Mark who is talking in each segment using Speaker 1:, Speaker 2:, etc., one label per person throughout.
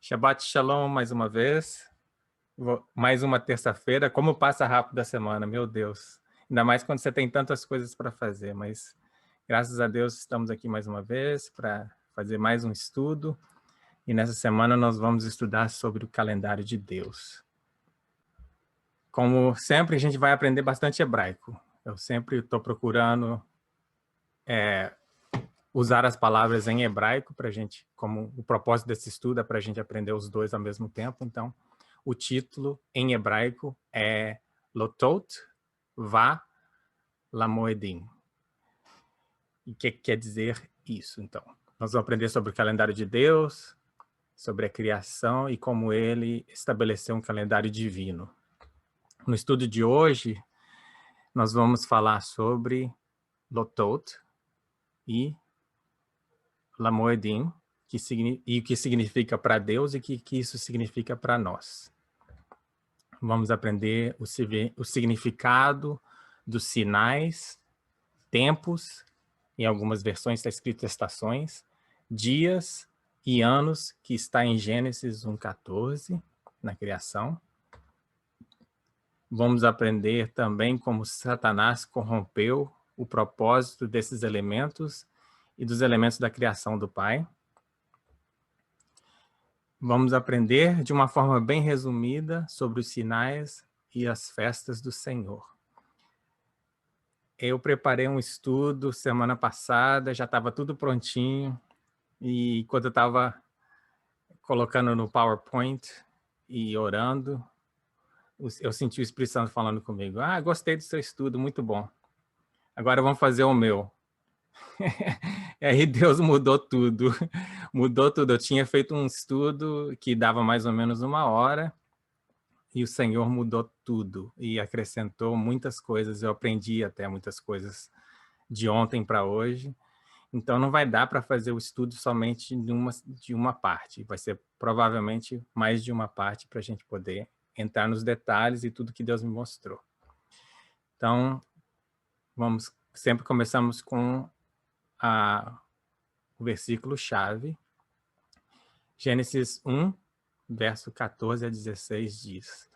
Speaker 1: Shabbat Shalom mais uma vez. Mais uma terça-feira. Como passa rápido a semana, meu Deus. Ainda mais quando você tem tantas coisas para fazer. Mas, graças a Deus, estamos aqui mais uma vez para fazer mais um estudo. E nessa semana nós vamos estudar sobre o calendário de Deus. Como sempre, a gente vai aprender bastante hebraico. Eu sempre estou procurando usar as palavras em hebraico para a gente, como o propósito desse estudo é para a gente aprender os dois ao mesmo tempo. Então, o título em hebraico é Lotot Va Lamoedim. E o que quer dizer isso, então? Nós vamos aprender sobre o calendário de Deus, sobre a criação e como ele estabeleceu um calendário divino. No estudo de hoje, nós vamos falar sobre Lotot e Lamoedim, e o que significa para Deus e o que isso significa para nós. Vamos aprender o significado dos sinais, tempos, em algumas versões está escrito estações, dias e anos, que está em Gênesis 1:14, na criação. Vamos aprender também como Satanás corrompeu o propósito desses elementos e dos elementos da criação do Pai. Vamos aprender de uma forma bem resumida sobre os sinais e as festas do Senhor. Eu preparei um estudo semana passada, já estava tudo prontinho, e quando eu estava colocando no PowerPoint e orando, eu senti o Espírito Santo falando comigo: gostei do seu estudo, muito bom. Agora vamos fazer o meu. E aí Deus mudou tudo. Mudou tudo. Eu tinha feito um estudo que dava mais ou menos 1 hora, e o Senhor mudou tudo e acrescentou muitas coisas. Eu aprendi até muitas coisas de ontem para hoje. Então não vai dar para fazer o estudo somente de uma parte. Vai ser provavelmente mais de uma parte para a gente poder entrar nos detalhes e tudo que Deus me mostrou. Então, sempre começamos com o versículo-chave. Gênesis 1, verso 14 a 16 diz: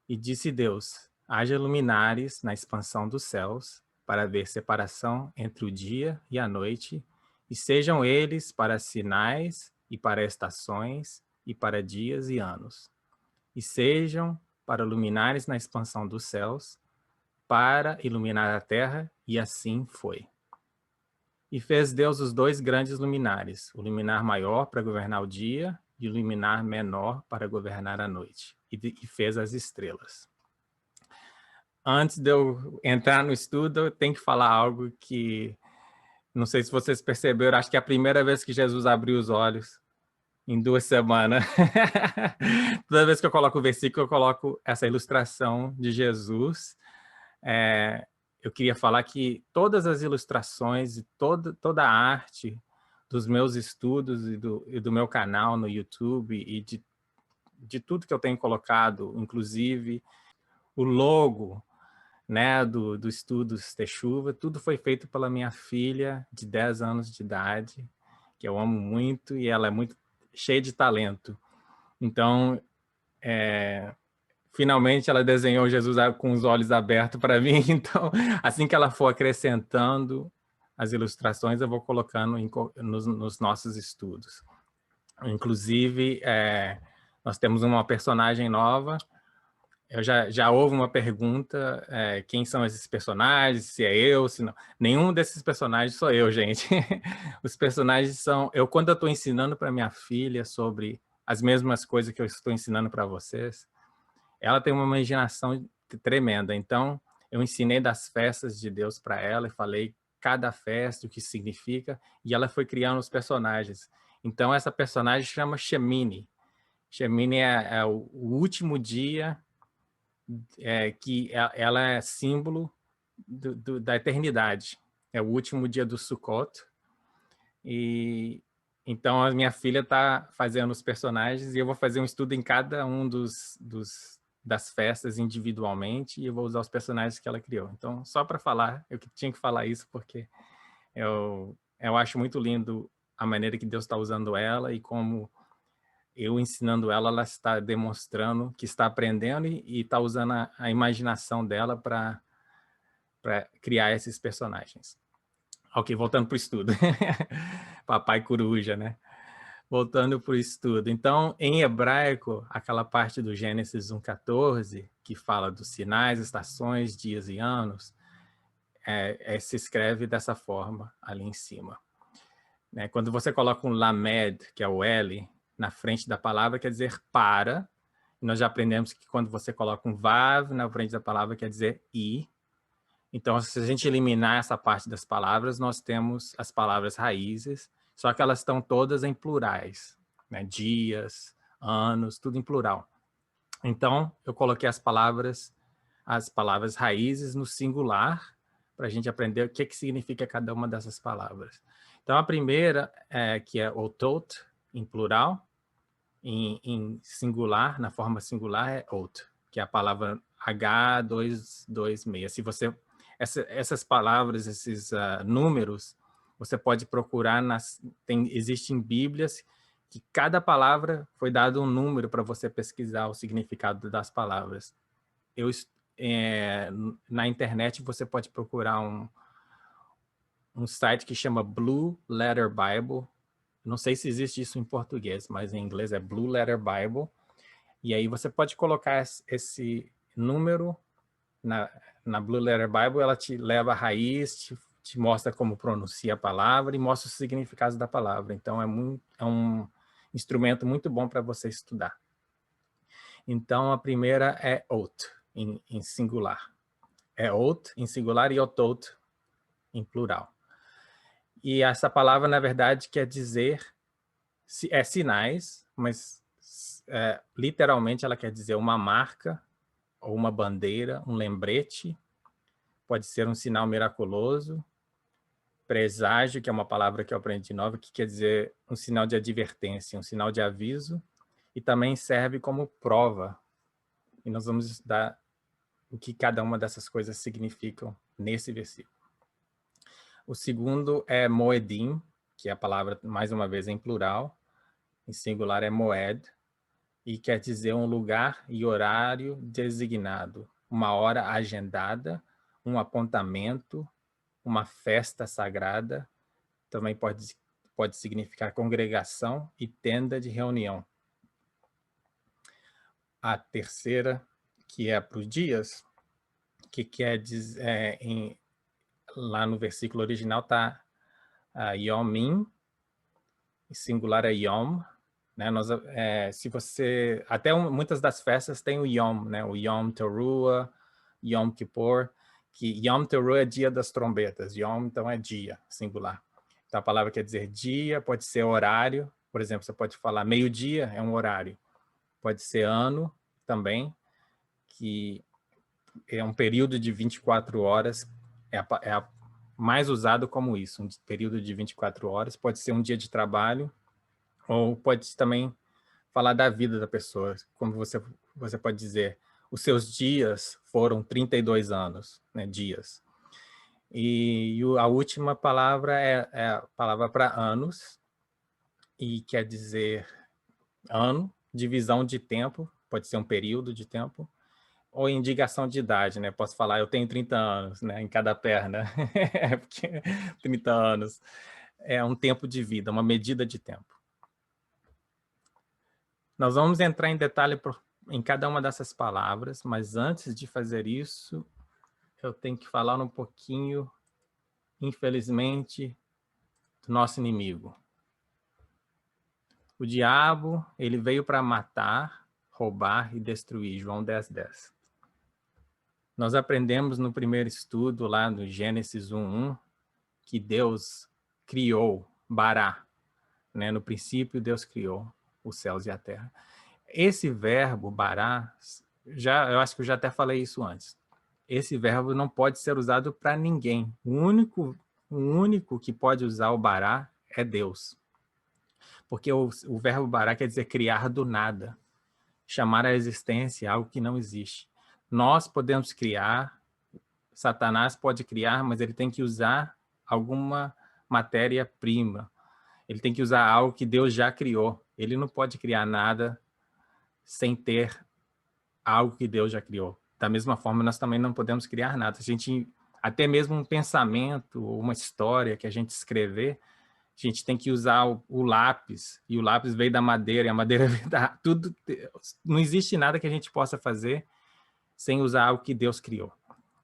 Speaker 1: E disse Deus: haja luminares na expansão dos céus, para haver separação entre o dia e a noite, e sejam eles para sinais e para estações e para dias e anos. E sejam para luminares na expansão dos céus, para iluminar a terra, e assim foi. E fez Deus os 2 grandes luminares, o luminar maior para governar o dia e o luminar menor para governar a noite. E fez as estrelas. Antes de eu entrar no estudo, eu tenho que falar algo que, não sei se vocês perceberam, acho que é a primeira vez que Jesus abriu os olhos em 2 semanas. Toda vez que eu coloco o versículo, eu coloco essa ilustração de Jesus. Eu queria falar que todas as ilustrações e toda a arte dos meus estudos e do meu canal no YouTube e de tudo que eu tenho colocado, inclusive o logo, né, do Estudos Techuvah, tudo foi feito pela minha filha de 10 anos de idade, que eu amo muito, e ela é muito cheia de talento. Então, finalmente ela desenhou Jesus com os olhos abertos para mim. Então, assim que ela for acrescentando as ilustrações, eu vou colocando nos nossos estudos. Inclusive, nós temos uma personagem nova. Já houve uma pergunta, quem são esses personagens, se é eu, se não. Nenhum desses personagens sou eu, gente. Os personagens são... Quando eu estou ensinando para minha filha sobre as mesmas coisas que eu estou ensinando para vocês, ela tem uma imaginação tremenda. Então, eu ensinei das festas de Deus para ela e falei cada festa, o que significa, e ela foi criando os personagens. Então, essa personagem chama Shemini. Shemini é o último dia, que ela é símbolo da eternidade. É o último dia do Sukkot. E então a minha filha está fazendo os personagens e eu vou fazer um estudo em cada um das festas individualmente, e eu vou usar os personagens que ela criou. Então, só para falar, eu tinha que falar isso porque eu acho muito lindo a maneira que Deus está usando ela e como eu ensinando ela, ela está demonstrando que está aprendendo e está usando a imaginação dela para criar esses personagens. Ok, voltando para o estudo. Papai Coruja, né? Voltando para o estudo. Então, em hebraico, aquela parte do Gênesis 1:14, que fala dos sinais, estações, dias e anos, se escreve dessa forma ali em cima. Né? Quando você coloca um lamed, que é o L, na frente da palavra, quer dizer para. Nós já aprendemos que quando você coloca um vav na frente da palavra, quer dizer i. Então, se a gente eliminar essa parte das palavras, nós temos as palavras raízes, só que elas estão todas em plurais, né? Dias, anos, tudo em plural. Então, eu coloquei as palavras raízes no singular, para a gente aprender o que significa cada uma dessas palavras. Então, a primeira, que é otot, em plural, em singular, na forma singular, é ot, que é a palavra H226. Se você essas palavras, esses números, você pode procurar, existem bíblias que cada palavra foi dado um número para você pesquisar o significado das palavras. Na internet você pode procurar um site que chama Blue Letter Bible. Não sei se existe isso em português, mas em inglês é Blue Letter Bible. E aí você pode colocar esse número na Blue Letter Bible, ela te leva à raiz, te mostra como pronuncia a palavra e mostra os significados da palavra. Então, é um instrumento muito bom para você estudar. Então, a primeira é ot, em singular. É ot, em singular, e otot, em plural. E essa palavra, na verdade, quer dizer, sinais, mas literalmente ela quer dizer uma marca, ou uma bandeira, um lembrete, pode ser um sinal miraculoso, presságio, que é uma palavra que eu aprendi nova, que quer dizer um sinal de advertência, um sinal de aviso, e também serve como prova. E nós vamos estudar o que cada uma dessas coisas significam nesse versículo. O segundo é moedim, que é a palavra, mais uma vez, em plural, em singular é moed, e quer dizer um lugar e horário designado, uma hora agendada, um apontamento, uma festa sagrada, também pode significar congregação e tenda de reunião. A terceira, que é para os dias, que quer dizer, lá no versículo original está Yomim, em singular é Yom, né? Se você, até muitas das festas tem o Yom, né? O Yom Teruah, Yom Kippur, que Yom Teruah é dia das trombetas, Yom então é dia, singular. Então a palavra quer dizer dia, pode ser horário, por exemplo, você pode falar meio-dia é um horário, pode ser ano também, que é um período de 24 horas, é mais usado como isso, um período de 24 horas, pode ser um dia de trabalho, ou pode também falar da vida da pessoa, como você pode dizer, os seus dias foram 32 anos, né, dias. E a última palavra é a palavra para anos, e quer dizer ano, divisão de tempo, pode ser um período de tempo, ou indicação de idade, né? Posso falar, eu tenho 30 anos, né? Em cada perna, porque 30 anos é um tempo de vida, uma medida de tempo. Nós vamos entrar em detalhe em cada uma dessas palavras, mas antes de fazer isso, eu tenho que falar um pouquinho, infelizmente, do nosso inimigo. O diabo, ele veio para matar, roubar e destruir, João 10:10. Nós aprendemos no primeiro estudo, lá no Gênesis 1:1, que Deus criou, bará, né? No princípio, Deus criou os céus e a terra. Esse verbo, bará, eu acho que eu já até falei isso antes. Esse verbo não pode ser usado para ninguém. O único que pode usar o bará é Deus. Porque o verbo bará quer dizer criar do nada. Chamar à existência algo que não existe. Nós podemos criar, Satanás pode criar, mas ele tem que usar alguma matéria-prima. Ele tem que usar algo que Deus já criou. Ele não pode criar nada sem ter algo que Deus já criou. Da mesma forma, nós também não podemos criar nada. A gente, até mesmo um pensamento ou uma história que a gente escrever, a gente tem que usar o lápis, e o lápis veio da madeira, e a madeira veio da... Tudo, não existe nada que a gente possa fazer sem usar algo que Deus criou.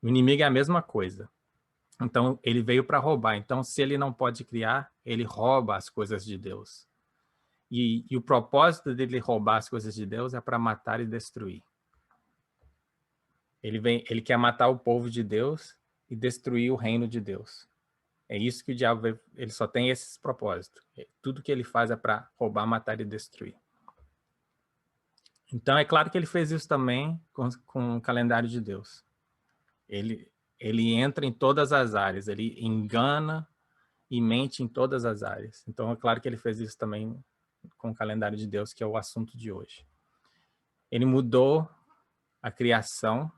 Speaker 1: O inimigo é a mesma coisa. Então, ele veio para roubar. Então, se ele não pode criar, ele rouba as coisas de Deus. E o propósito dele roubar as coisas de Deus é para matar e destruir. Ele quer matar o povo de Deus e destruir o reino de Deus. É isso que o diabo, ele só tem esses propósitos. Tudo que ele faz é para roubar, matar e destruir. Então, é claro que ele fez isso também com o calendário de Deus. Ele entra em todas as áreas, ele engana e mente em todas as áreas. Então, é claro que ele fez isso também com o calendário de Deus, que é o assunto de hoje. Ele mudou a criação,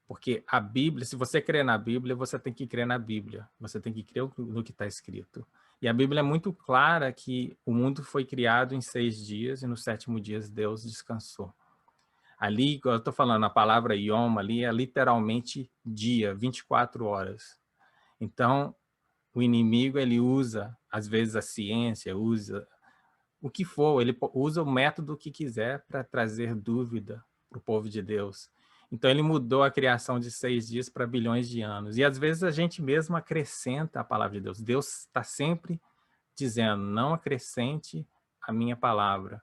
Speaker 1: porque a Bíblia, se você crer na Bíblia, você tem que crer na Bíblia. Você tem que crer no que está escrito. E a Bíblia é muito clara que o mundo foi criado em 6 dias e no 7º dia Deus descansou. Ali, eu estou falando, a palavra Yom ali é literalmente dia, 24 horas. Então, o inimigo, ele usa, às vezes, a ciência, usa o que for, ele usa o método que quiser para trazer dúvida para o povo de Deus. Então, ele mudou a criação de 6 dias para bilhões de anos. E, às vezes, a gente mesmo acrescenta a palavra de Deus. Deus está sempre dizendo, não acrescente a minha palavra.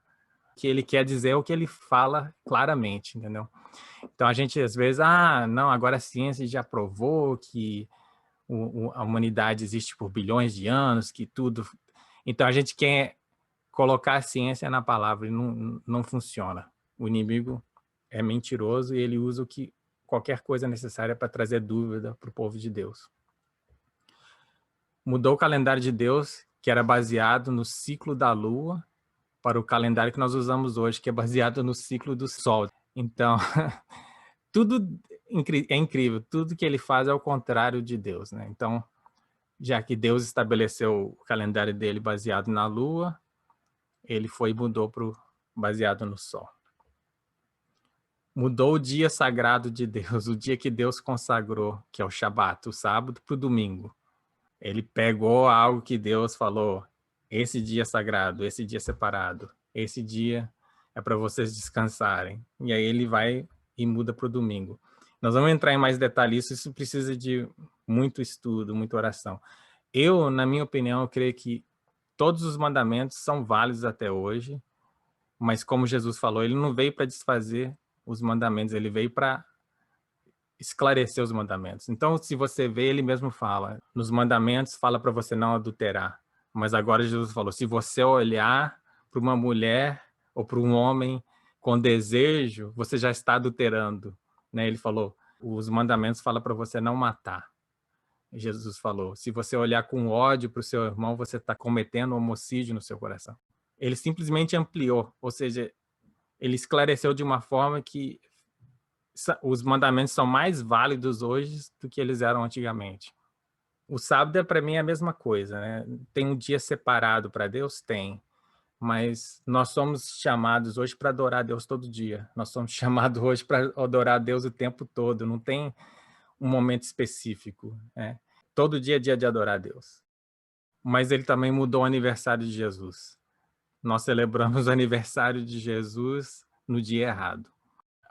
Speaker 1: O que ele quer dizer é o que ele fala claramente, entendeu? Então, a gente, às vezes, não, agora a ciência já provou que a humanidade existe por bilhões de anos, que tudo... Então, a gente quer colocar a ciência na palavra e não funciona. O inimigo é mentiroso e ele usa qualquer coisa necessária para trazer dúvida para o povo de Deus. Mudou o calendário de Deus, que era baseado no ciclo da lua, para o calendário que nós usamos hoje, que é baseado no ciclo do sol. Então, tudo é incrível. Tudo que ele faz é o contrário de Deus, né? Então, já que Deus estabeleceu o calendário dele baseado na lua, ele foi e mudou para o baseado no sol. Mudou o dia sagrado de Deus, o dia que Deus consagrou, que é o Shabat, o sábado, para o domingo. Ele pegou algo que Deus falou, esse dia sagrado, esse dia separado, esse dia é para vocês descansarem. E aí ele vai e muda para o domingo. Nós vamos entrar em mais detalhes, isso precisa de muito estudo, muita oração. Eu, na minha opinião, eu creio que todos os mandamentos são válidos até hoje, mas como Jesus falou, ele não veio para desfazer os mandamentos, ele veio para esclarecer os mandamentos. Então, se você vê, ele mesmo fala, nos mandamentos fala para você não adulterar, mas agora Jesus falou, se você olhar para uma mulher ou para um homem com desejo, você já está adulterando, né? Ele falou, os mandamentos falam para você não matar. Jesus falou, se você olhar com ódio para o seu irmão, você está cometendo homicídio no seu coração. Ele simplesmente ampliou, ou seja, ele esclareceu de uma forma que os mandamentos são mais válidos hoje do que eles eram antigamente. O sábado, para mim, é a mesma coisa, né? Tem um dia separado para Deus? Tem. Mas nós somos chamados hoje para adorar a Deus todo dia. Nós somos chamados hoje para adorar a Deus o tempo todo. Não tem um momento específico, né? Todo dia é dia de adorar a Deus. Mas ele também mudou o aniversário de Jesus. Nós celebramos o aniversário de Jesus no dia errado.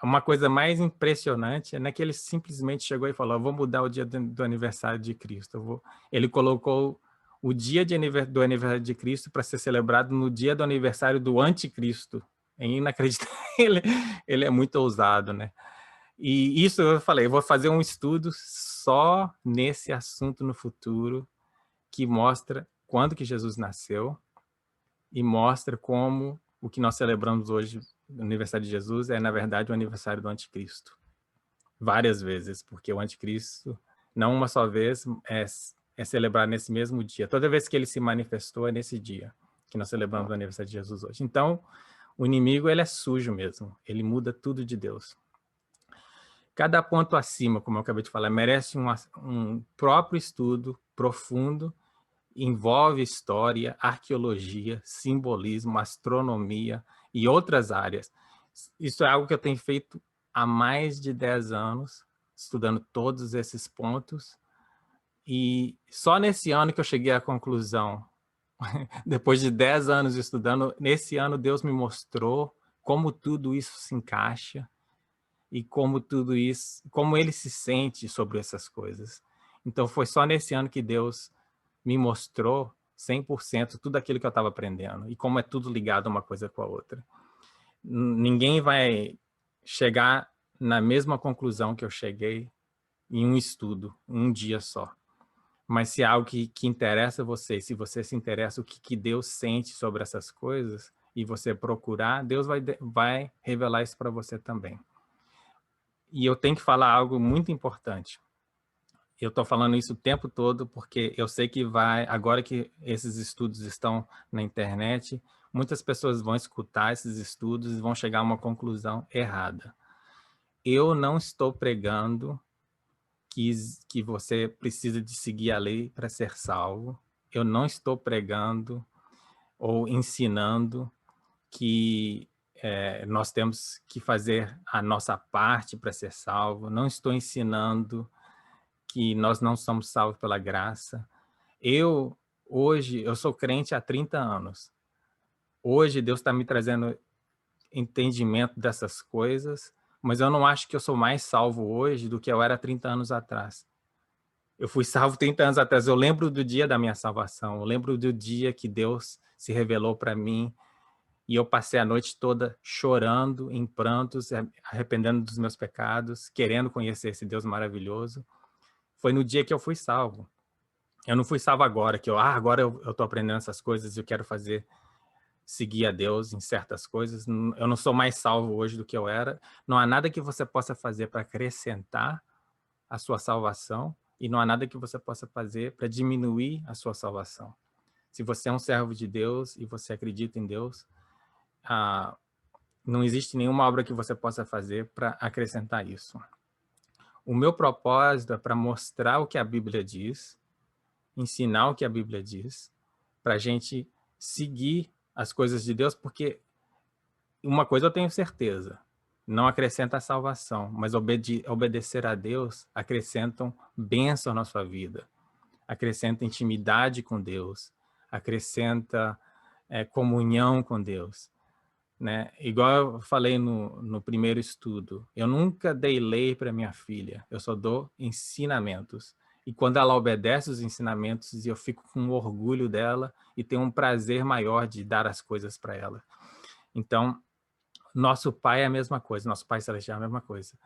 Speaker 1: Uma coisa mais impressionante é que ele simplesmente chegou e falou, vou mudar o dia do aniversário de Cristo. Ele colocou o dia do aniversário de Cristo para ser celebrado no dia do aniversário do anticristo. É inacreditável. Ele é muito ousado, né? E isso eu falei, eu vou fazer um estudo só nesse assunto no futuro, que mostra quando que Jesus nasceu e mostra como o que nós celebramos hoje, o aniversário de Jesus, é, na verdade, o aniversário do anticristo. Várias vezes, porque o anticristo, não uma só vez, é celebrado nesse mesmo dia. Toda vez que ele se manifestou, é nesse dia que nós celebramos o aniversário de Jesus hoje. Então, o inimigo, ele é sujo mesmo. Ele muda tudo de Deus. Cada ponto acima, como eu acabei de falar, merece um próprio estudo profundo envolve história, arqueologia, simbolismo, astronomia e outras áreas. Isso é algo que eu tenho feito há mais de 10 anos, estudando todos esses pontos, e só nesse ano que eu cheguei à conclusão, depois de 10 anos estudando, nesse ano Deus me mostrou como tudo isso se encaixa e como tudo isso, como ele se sente sobre essas coisas. Então foi só nesse ano que Deus me mostrou 100% tudo aquilo que eu estava aprendendo e como é tudo ligado uma coisa com a outra. Ninguém vai chegar na mesma conclusão que eu cheguei em um estudo, um dia só. Mas se é algo que interessa você, se você se interessa o que Deus sente sobre essas coisas e você procurar, Deus vai revelar isso para você também. E eu tenho que falar algo muito importante. Eu estou falando isso o tempo todo porque eu sei que agora que esses estudos estão na internet, muitas pessoas vão escutar esses estudos e vão chegar a uma conclusão errada. Eu não estou pregando que você precisa de seguir a lei para ser salvo. Eu não estou pregando ou ensinando que nós temos que fazer a nossa parte para ser salvo. Não estou ensinando que nós não somos salvos pela graça. Hoje, eu sou crente há 30 anos. Hoje, Deus está me trazendo entendimento dessas coisas, mas eu não acho que eu sou mais salvo hoje do que eu era 30 anos atrás. Eu fui salvo 30 anos atrás. Eu lembro do dia da minha salvação. Eu lembro do dia que Deus se revelou para mim e eu passei a noite toda chorando, em prantos, arrependendo dos meus pecados, querendo conhecer esse Deus maravilhoso. Foi no dia que eu fui salvo. Eu não fui salvo agora, agora eu estou aprendendo essas coisas e eu quero seguir a Deus em certas coisas. Eu não sou mais salvo hoje do que eu era. Não há nada que você possa fazer para acrescentar a sua salvação e não há nada que você possa fazer para diminuir a sua salvação. Se você é um servo de Deus e você acredita em Deus, não existe nenhuma obra que você possa fazer para acrescentar isso. O meu propósito é para mostrar o que a Bíblia diz, ensinar o que a Bíblia diz, para a gente seguir as coisas de Deus, porque uma coisa eu tenho certeza, não acrescenta a salvação, mas obedecer a Deus acrescentam bênção na sua vida, acrescenta intimidade com Deus, acrescenta comunhão com Deus. Né? Igual eu falei no primeiro estudo, eu nunca dei lei para minha filha, eu só dou ensinamentos. E quando ela obedece os ensinamentos, eu fico com orgulho dela e tenho um prazer maior de dar as coisas para ela. Então, nosso Pai é a mesma coisa, nosso Pai Celestial é a mesma coisa.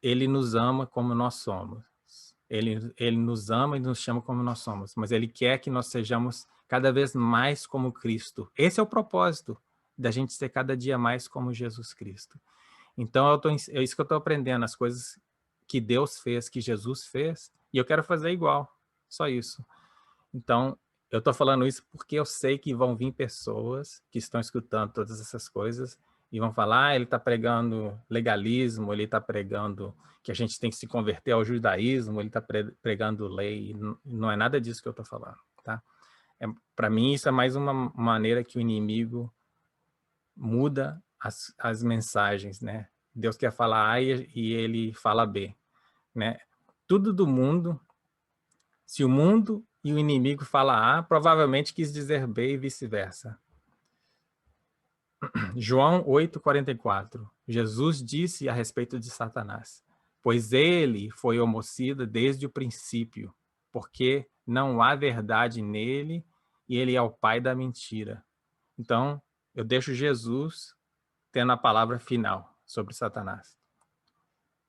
Speaker 1: Ele nos ama como nós somos. Ele nos ama e nos chama como nós somos, mas Ele quer que nós sejamos cada vez mais como Cristo. Esse é o propósito da gente ser cada dia mais como Jesus Cristo. Então, é isso que eu estou aprendendo, as coisas que Deus fez, que Jesus fez, e eu quero fazer igual, só isso. Então, eu estou falando isso porque eu sei que vão vir pessoas que estão escutando todas essas coisas e vão falar, ele está pregando legalismo, ele está pregando que a gente tem que se converter ao judaísmo, ele está pregando lei, não é nada disso que eu estou falando, tá? Para mim, isso é mais uma maneira que o inimigo muda as mensagens, né? Deus quer falar A e ele fala B, né? Tudo do mundo, se o mundo e o inimigo fala A, provavelmente quis dizer B e vice-versa. João 8,44. Jesus disse a respeito de Satanás, pois ele foi homicida desde o princípio, porque não há verdade nele e ele é o pai da mentira. Então, eu deixo Jesus tendo a palavra final sobre Satanás.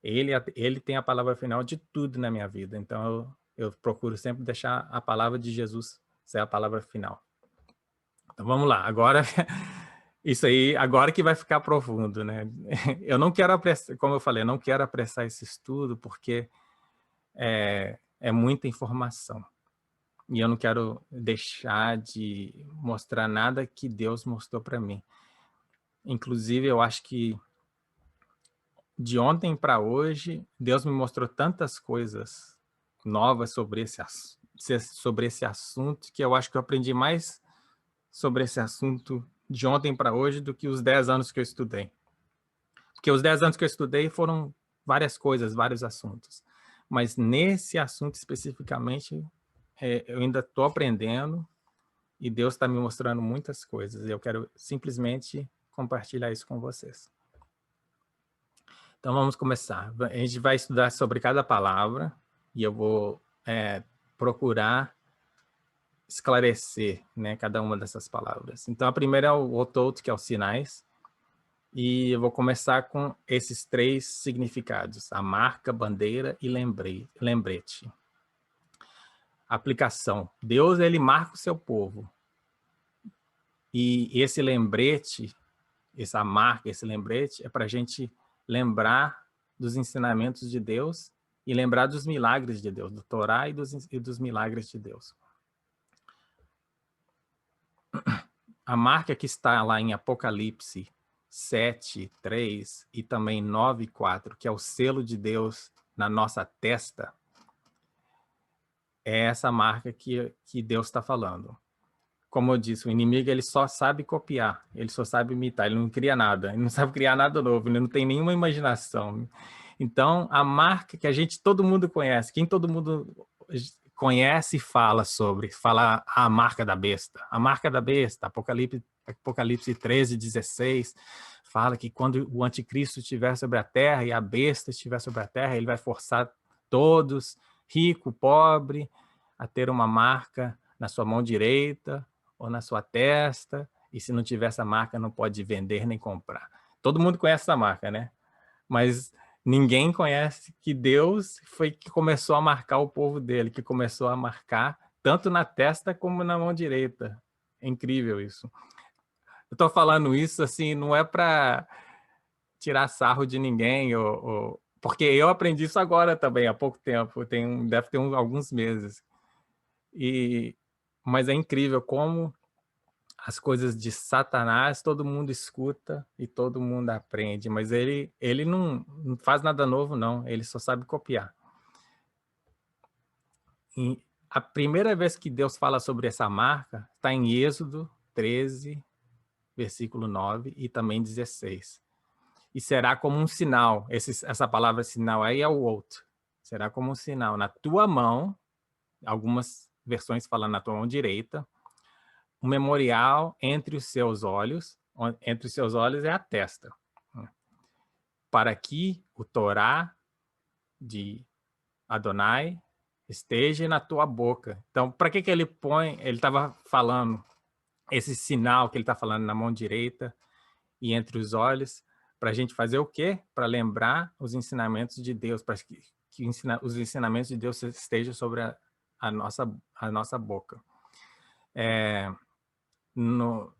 Speaker 1: Ele tem a palavra final de tudo na minha vida. Então, eu procuro sempre deixar a palavra de Jesus ser a palavra final. Então, vamos lá. Agora, isso aí, agora que vai ficar profundo, né? Eu não quero apressar, como eu falei, eu não quero apressar esse estudo, porque é muita informação. E eu não quero deixar de mostrar nada que Deus mostrou para mim. Inclusive, eu acho que de ontem para hoje, Deus me mostrou tantas coisas novas sobre sobre esse assunto, que eu acho que eu aprendi mais sobre esse assunto de ontem para hoje do que os 10 anos que eu estudei. Porque os 10 anos que eu estudei foram várias coisas, vários assuntos. Mas nesse assunto especificamente, eu ainda estou aprendendo e Deus está me mostrando muitas coisas. E eu quero simplesmente compartilhar isso com vocês. Então vamos começar. A gente vai estudar sobre cada palavra e eu vou procurar esclarecer, né, cada uma dessas palavras. Então a primeira é o otot, que é os sinais. E eu vou começar com esses 3 significados: a marca, bandeira e lembrete. Aplicação. Deus, ele marca o seu povo. E esse lembrete, essa marca, esse lembrete, é para a gente lembrar dos ensinamentos de Deus e lembrar dos milagres de Deus, do Torá e dos milagres de Deus. A marca que está lá em Apocalipse 7, 3 e também 9, 4, que é o selo de Deus na nossa testa, é essa marca que Deus está falando. Como eu disse, o inimigo ele só sabe copiar, ele só sabe imitar, ele não cria nada, ele não sabe criar nada novo, ele não tem nenhuma imaginação. Então, a marca que todo mundo conhece, quem todo mundo conhece e fala a marca da besta. A marca da besta, Apocalipse 13, 16, fala que quando o anticristo estiver sobre a terra e a besta estiver sobre a terra, ele vai forçar todos, rico, pobre, a ter uma marca na sua mão direita ou na sua testa, e se não tiver essa marca, não pode vender nem comprar. Todo mundo conhece essa marca, né? Mas ninguém conhece que Deus foi que começou a marcar o povo dele, que começou a marcar tanto na testa como na mão direita. É incrível isso. Eu estou falando isso assim, não é para tirar sarro de ninguém, porque eu aprendi isso agora também, há pouco tempo, deve ter alguns meses. Mas é incrível como as coisas de Satanás todo mundo escuta e todo mundo aprende, mas ele não faz nada novo, não. Ele só sabe copiar. E a primeira vez que Deus fala sobre essa marca está em Êxodo 13, versículo 9 e também 16. E será como um sinal, essa palavra sinal aí é o out. Será como um sinal na tua mão, algumas versões falam na tua mão direita, um memorial entre os seus olhos é a testa, para que o Torá de Adonai esteja na tua boca. Então, para que ele põe, ele estava falando, esse sinal que ele está falando na mão direita e entre os olhos, para a gente fazer o quê? Para lembrar os ensinamentos de Deus, para que os ensinamentos de Deus estejam sobre a nossa boca. No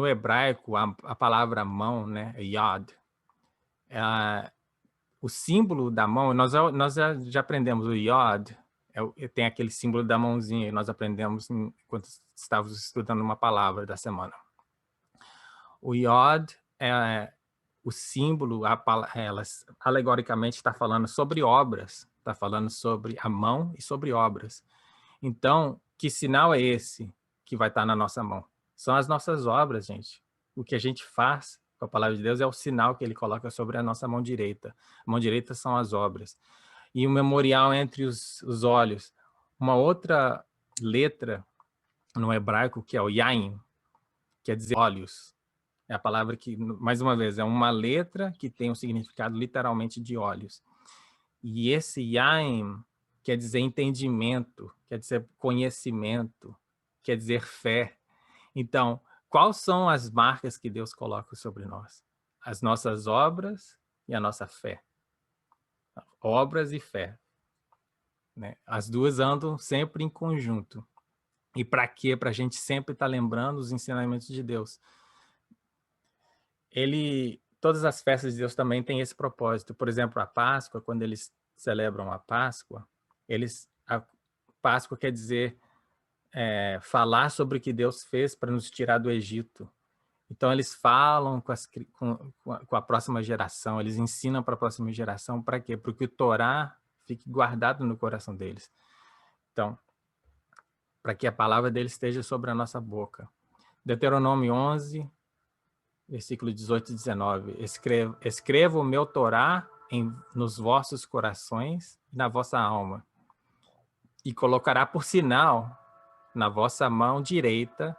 Speaker 1: hebraico, a palavra mão, né, yad, o símbolo da mão, nós já aprendemos o yod, tem aquele símbolo da mãozinha, nós aprendemos enquanto estávamos estudando uma palavra da semana. O yod é o símbolo, ela alegoricamente está falando sobre obras, está falando sobre a mão e sobre obras. Então, que sinal é esse que vai estar na nossa mão? São as nossas obras, gente. O que a gente faz com a palavra de Deus é o sinal que ele coloca sobre a nossa mão direita. A mão direita são as obras. E o memorial entre os olhos. Uma outra letra no hebraico, que é o yain, quer dizer olhos. É a palavra que, mais uma vez, é uma letra que tem um significado literalmente de olhos. E esse yain quer dizer entendimento, quer dizer conhecimento, quer dizer fé. Então, quais são as marcas que Deus coloca sobre nós? As nossas obras e a nossa fé. Obras e fé, né? As duas andam sempre em conjunto. E para quê? Para a gente sempre estar lembrando os ensinamentos de Deus. Todas as festas de Deus também têm esse propósito. Por exemplo, a Páscoa, quando eles celebram a Páscoa, a Páscoa quer dizer falar sobre o que Deus fez para nos tirar do Egito. Então, eles falam com a próxima geração, eles ensinam para a próxima geração, para quê? Para que o Torá fique guardado no coração deles. Então, para que a palavra dele esteja sobre a nossa boca. Deuteronômio 11, versículo 18 e 19. Escreva o meu Torá nos vossos corações e na vossa alma, e colocará por sinal na vossa mão direita,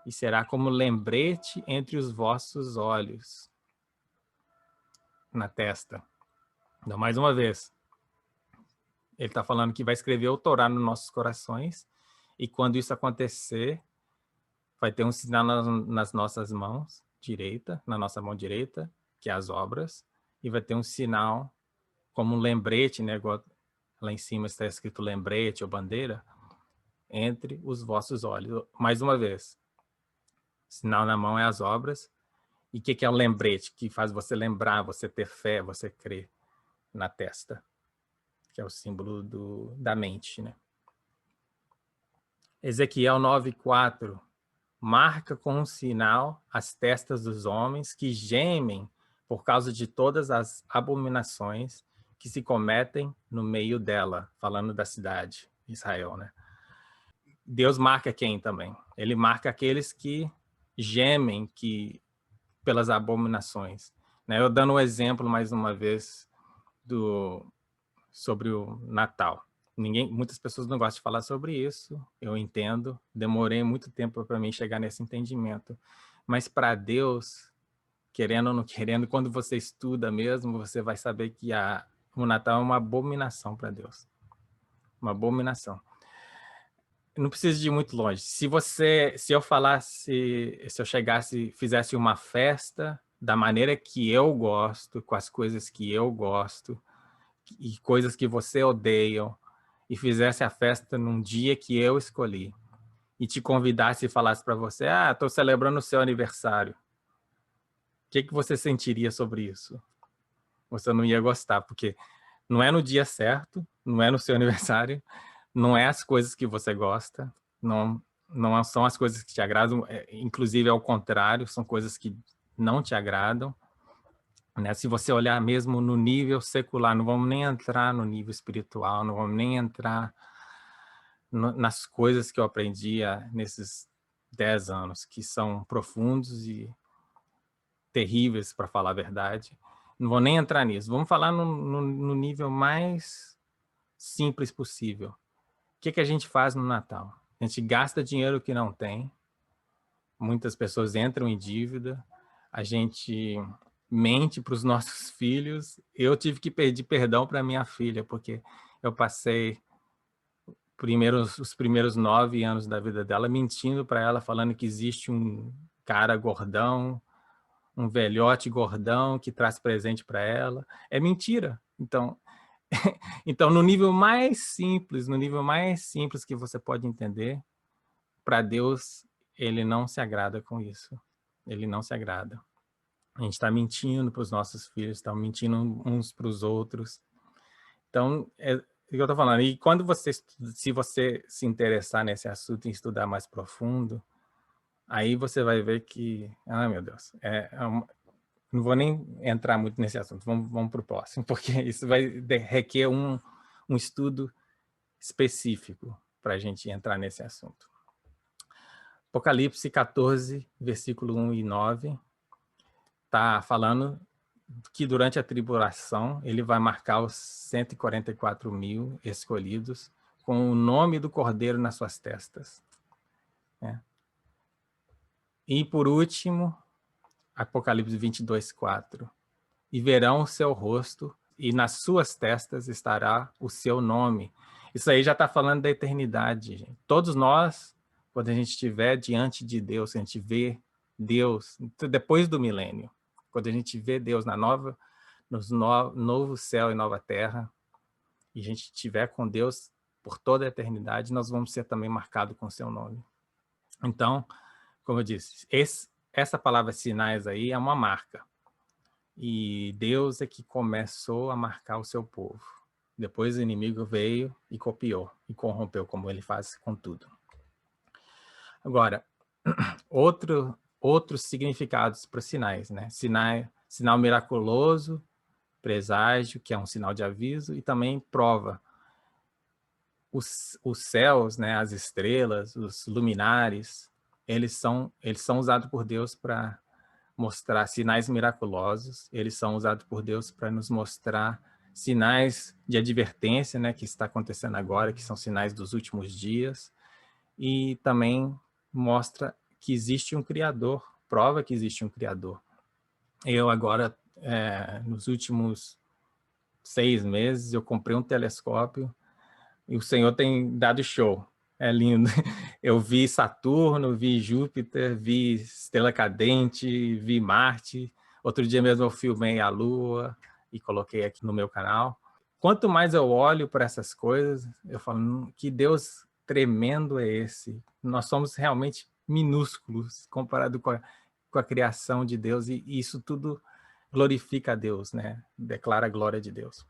Speaker 1: e será como lembrete entre os vossos olhos, na testa. Então, mais uma vez, ele está falando que vai escrever o Torá nos nossos corações, e quando isso acontecer, vai ter um sinal nas nossas mãos direita, na nossa mão direita, que é as obras, e vai ter um sinal como um lembrete, né? Lá em cima está escrito lembrete ou bandeira, entre os vossos olhos. Mais uma vez, sinal na mão é as obras. E o que é o lembrete? Que faz você lembrar, você ter fé, você crer na testa, que é o símbolo da mente, né? Ezequiel 9:4. Marca com um sinal as testas dos homens que gemem por causa de todas as abominações que se cometem no meio dela, falando da cidade, Israel, né? Deus marca quem também? Ele marca aqueles que gemem pelas abominações, né? Eu dando um exemplo mais uma vez sobre o Natal. Muitas pessoas não gostam de falar sobre isso, eu entendo, demorei muito tempo para mim chegar nesse entendimento, mas para Deus, querendo ou não querendo, quando você estuda mesmo, você vai saber que o Natal é uma abominação para Deus, uma abominação. Não precisa de ir muito longe. Se eu falasse, se eu chegasse, fizesse uma festa da maneira que eu gosto, com as coisas que eu gosto, e coisas que você odeia, e fizesse a festa num dia que eu escolhi, e te convidasse e falasse para você, estou celebrando o seu aniversário, o que você sentiria sobre isso? Você não ia gostar, porque não é no dia certo, não é no seu aniversário, não é as coisas que você gosta, não são as coisas que te agradam, inclusive ao contrário, são coisas que não te agradam, né? Se você olhar mesmo no nível secular, não vamos nem entrar no nível espiritual, não vamos nem entrar nas coisas que eu aprendi nesses 10 anos, que são profundos e terríveis, para falar a verdade. Não vou nem entrar nisso. Vamos falar no nível mais simples possível. O que a gente faz no Natal? A gente gasta dinheiro que não tem, muitas pessoas entram em dívida, a gente mente para os nossos filhos. Eu tive que pedir perdão para minha filha, porque eu passei os primeiros 9 anos da vida dela mentindo para ela, falando que existe um cara gordão, um velhote gordão que traz presente para ela. É mentira. Então, no nível mais simples que você pode entender, para Deus, ele não se agrada com isso. Ele não se agrada. A gente está mentindo para os nossos filhos, está mentindo uns para os outros. Então, é o que eu estou falando. E quando se você se interessar nesse assunto e estudar mais profundo, aí você vai ver que, meu Deus, não vou nem entrar muito nesse assunto, vamos para o próximo, porque isso vai requer um estudo específico para a gente entrar nesse assunto. Apocalipse 14, versículo 1 e 9, está falando que durante a tribulação ele vai marcar os 144 mil escolhidos com o nome do Cordeiro nas suas testas. E por último, Apocalipse 22, 4. E verão o seu rosto, e nas suas testas estará o seu nome. Isso aí já está falando da eternidade, gente. Todos nós, quando a gente estiver diante de Deus, a gente vê Deus, depois do milênio, quando a gente vê Deus novo céu e nova terra, e a gente estiver com Deus por toda a eternidade, nós vamos ser também marcados com o seu nome. Então, como eu disse, essa palavra sinais aí é uma marca. E Deus é que começou a marcar o seu povo. Depois o inimigo veio e copiou, e corrompeu, como ele faz com tudo. Agora, outros significados para os sinais, né? Sinal miraculoso, presságio, que é um sinal de aviso, e também prova. os céus, né, as estrelas, os luminares, eles são usados por Deus para mostrar sinais miraculosos, eles são usados por Deus para nos mostrar sinais de advertência, né, que está acontecendo agora, que são sinais dos últimos dias, e também mostra que existe um Criador, prova que existe um Criador. Eu agora, nos últimos 6 meses, eu comprei um telescópio e o Senhor tem dado show. É lindo. Eu vi Saturno, vi Júpiter, vi estrela cadente, vi Marte. Outro dia mesmo eu filmei a Lua e coloquei aqui no meu canal. Quanto mais eu olho para essas coisas, eu falo, que Deus tremendo é esse? Nós somos realmente minúsculos comparado com a criação de Deus, e isso tudo glorifica a Deus, né? Declara a glória de Deus.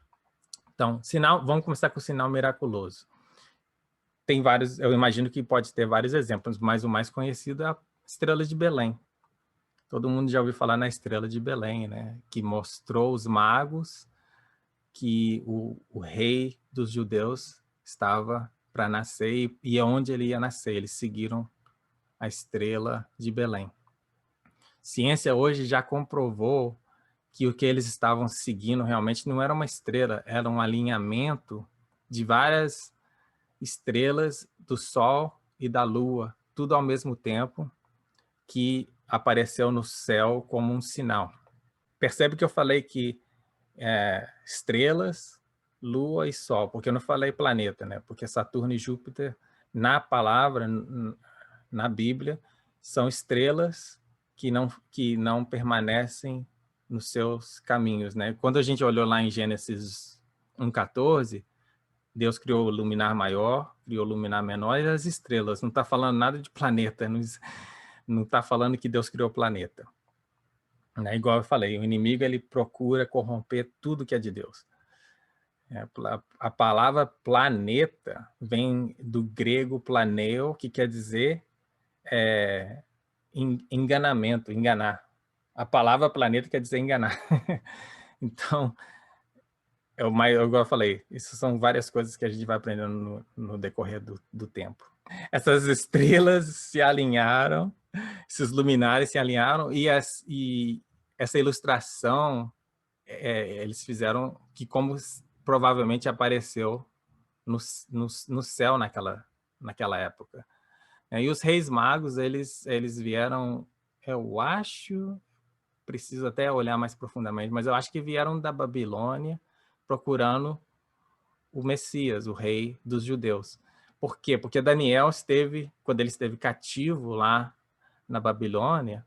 Speaker 1: Então, vamos começar com o sinal miraculoso. Tem vários, eu imagino que pode ter vários exemplos, mas o mais conhecido é a estrela de Belém. Todo mundo já ouviu falar na estrela de Belém, né? Que mostrou os magos que o rei dos judeus estava para nascer e onde ele ia nascer. Eles seguiram a estrela de Belém. Ciência hoje já comprovou que o que eles estavam seguindo realmente não era uma estrela, era um alinhamento de várias estrelas do Sol e da Lua, tudo ao mesmo tempo, que apareceu no céu como um sinal. Percebe que eu falei que estrelas, Lua e Sol, porque eu não falei planeta, né? Porque Saturno e Júpiter, na palavra, na Bíblia, são estrelas que não permanecem nos seus caminhos, né? Quando a gente olhou lá em Gênesis 1:14, Deus criou o luminar maior, criou o luminar menor e as estrelas. Não está falando nada de planeta, não está falando que Deus criou o planeta. Né? Igual eu falei, o inimigo ele procura corromper tudo que é de Deus. A palavra planeta vem do grego planeo, que quer dizer enganamento, enganar. A palavra planeta quer dizer enganar. Então, igual eu falei, isso são várias coisas que a gente vai aprendendo no decorrer do tempo. Essas estrelas se alinharam, esses luminares se alinharam, e essa ilustração eles fizeram que como provavelmente apareceu no céu naquela época. E os reis magos, eles vieram, eu acho, preciso até olhar mais profundamente, mas eu acho que vieram da Babilônia procurando o Messias, o rei dos judeus. Por quê? Porque Daniel quando ele esteve cativo lá na Babilônia,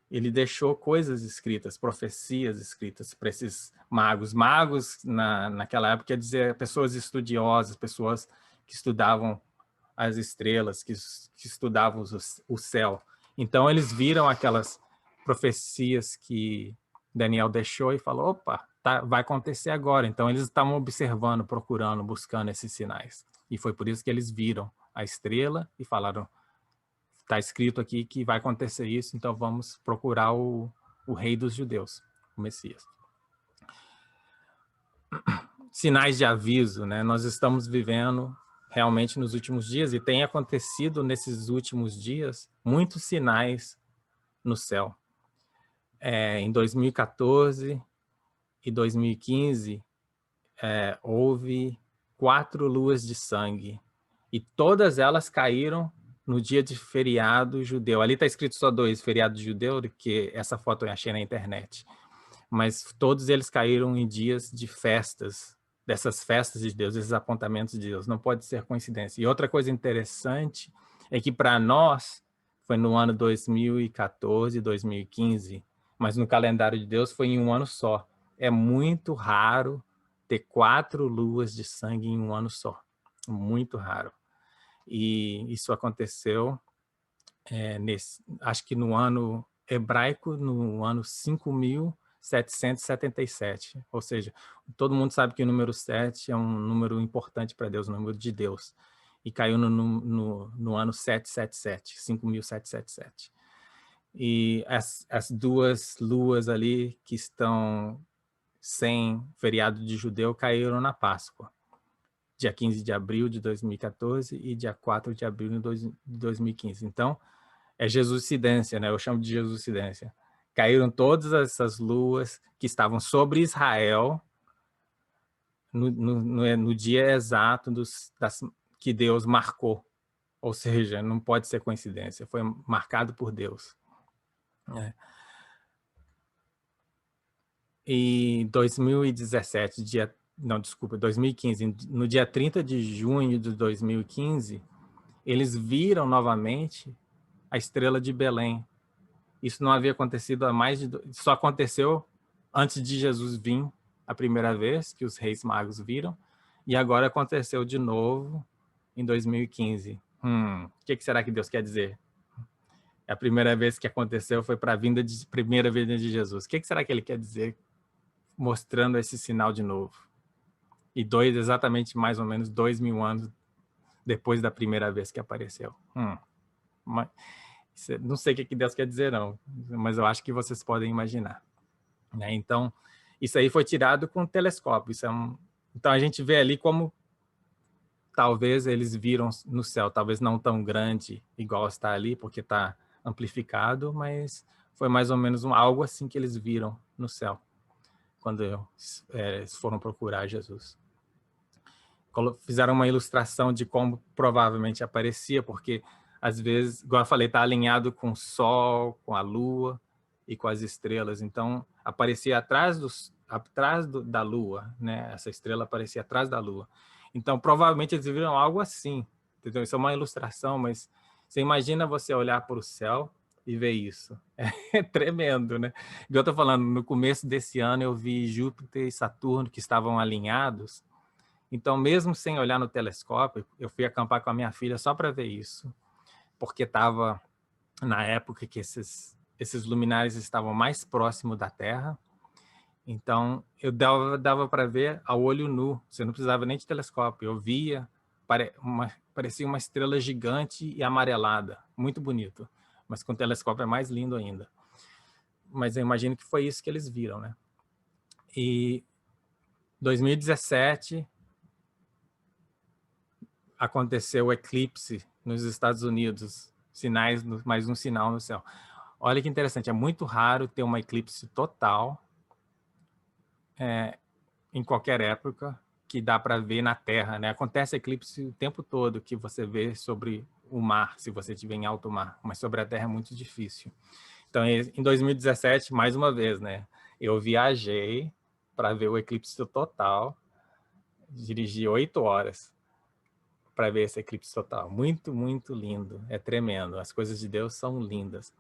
Speaker 1: ele deixou coisas escritas, profecias escritas para esses magos. Magos, naquela época, quer dizer pessoas estudiosas, pessoas que estudavam as estrelas, que estudavam o céu. Então, eles viram aquelas profecias que Daniel deixou e falou, opa, vai acontecer agora. Então, eles estavam observando, procurando, buscando esses sinais. E foi por isso que eles viram a estrela e falaram, está escrito aqui que vai acontecer isso, então vamos procurar o rei dos judeus, o Messias. Sinais de aviso, né? Nós estamos vivendo realmente nos últimos dias, e tem acontecido nesses últimos dias muitos sinais no céu. Em 2014 e 2015, houve 4 luas de sangue, e todas elas caíram no dia de feriado judeu. Ali está escrito só 2, feriado judeu, que essa foto eu achei na internet. Mas todos eles caíram em dias de festas, dessas festas de Deus, esses apontamentos de Deus. Não pode ser coincidência. E outra coisa interessante é que para nós foi no ano 2014, 2015, mas no calendário de Deus foi em um ano só. É muito raro ter 4 luas de sangue em um ano só. Muito raro. E isso aconteceu, acho que no ano hebraico, no ano 5.777. Ou seja, todo mundo sabe que o número 7 é um número importante para Deus, o número de Deus. E caiu no ano 777, 5.777. E as 2 luas ali que estão sem feriado de judeu caíram na Páscoa. dia 15 de abril de 2014 e dia 4 de abril de 2015. Então, é Jesuscidência, né? Eu chamo de Jesuscidência. Caíram todas essas luas que estavam sobre Israel no dia exato que Deus marcou. Ou seja, não pode ser coincidência, foi marcado por Deus. E 2017, 2015, no dia 30 de junho de 2015, eles viram novamente a estrela de Belém. Isso não havia acontecido só aconteceu antes de Jesus vir a primeira vez, que os reis magos viram, e agora aconteceu de novo em 2015. O que será que Deus quer dizer? A primeira vez que aconteceu foi para a primeira vinda de Jesus. O que será que ele quer dizer mostrando esse sinal de novo? E exatamente mais ou menos 2000 anos depois da primeira vez que apareceu. Não sei o que Deus quer dizer, não, mas eu acho que vocês podem imaginar. Né? Então, isso aí foi tirado com um telescópio. Então, a gente vê ali como talvez eles viram no céu, talvez não tão grande igual está ali, porque está amplificado, mas foi mais ou menos algo assim que eles viram no céu, quando eles foram procurar Jesus. Fizeram uma ilustração de como provavelmente aparecia, porque às vezes, igual eu falei, está alinhado com o Sol, com a Lua e com as estrelas. Então, aparecia atrás da Lua, né? Essa estrela aparecia atrás da Lua. Então, provavelmente eles viram algo assim. Entendeu? Isso é uma ilustração, mas você imagina você olhar para o céu e ver isso. É tremendo, né? Igual eu estou falando, no começo desse ano eu vi Júpiter e Saturno que estavam alinhados. Então, mesmo sem olhar no telescópio, eu fui acampar com a minha filha só para ver isso, porque estava na época que esses luminares estavam mais próximos da Terra. Então, eu dava para ver ao olho nu, você não precisava nem de telescópio. Eu via, parecia uma estrela gigante e amarelada, muito bonito. Mas com telescópio é mais lindo ainda. Mas eu imagino que foi isso que eles viram, né? E 2017 aconteceu o eclipse nos Estados Unidos, mais um sinal no céu. Olha que interessante, é muito raro ter uma eclipse total em qualquer época que dá para ver na Terra, né? Acontece eclipse o tempo todo que você vê sobre o mar, se você estiver em alto mar, mas sobre a Terra é muito difícil. Então, em 2017, mais uma vez, né? Eu viajei para ver o eclipse total, dirigi 8 horas para ver esse eclipse total. Muito, muito lindo. É tremendo. As coisas de Deus são lindas.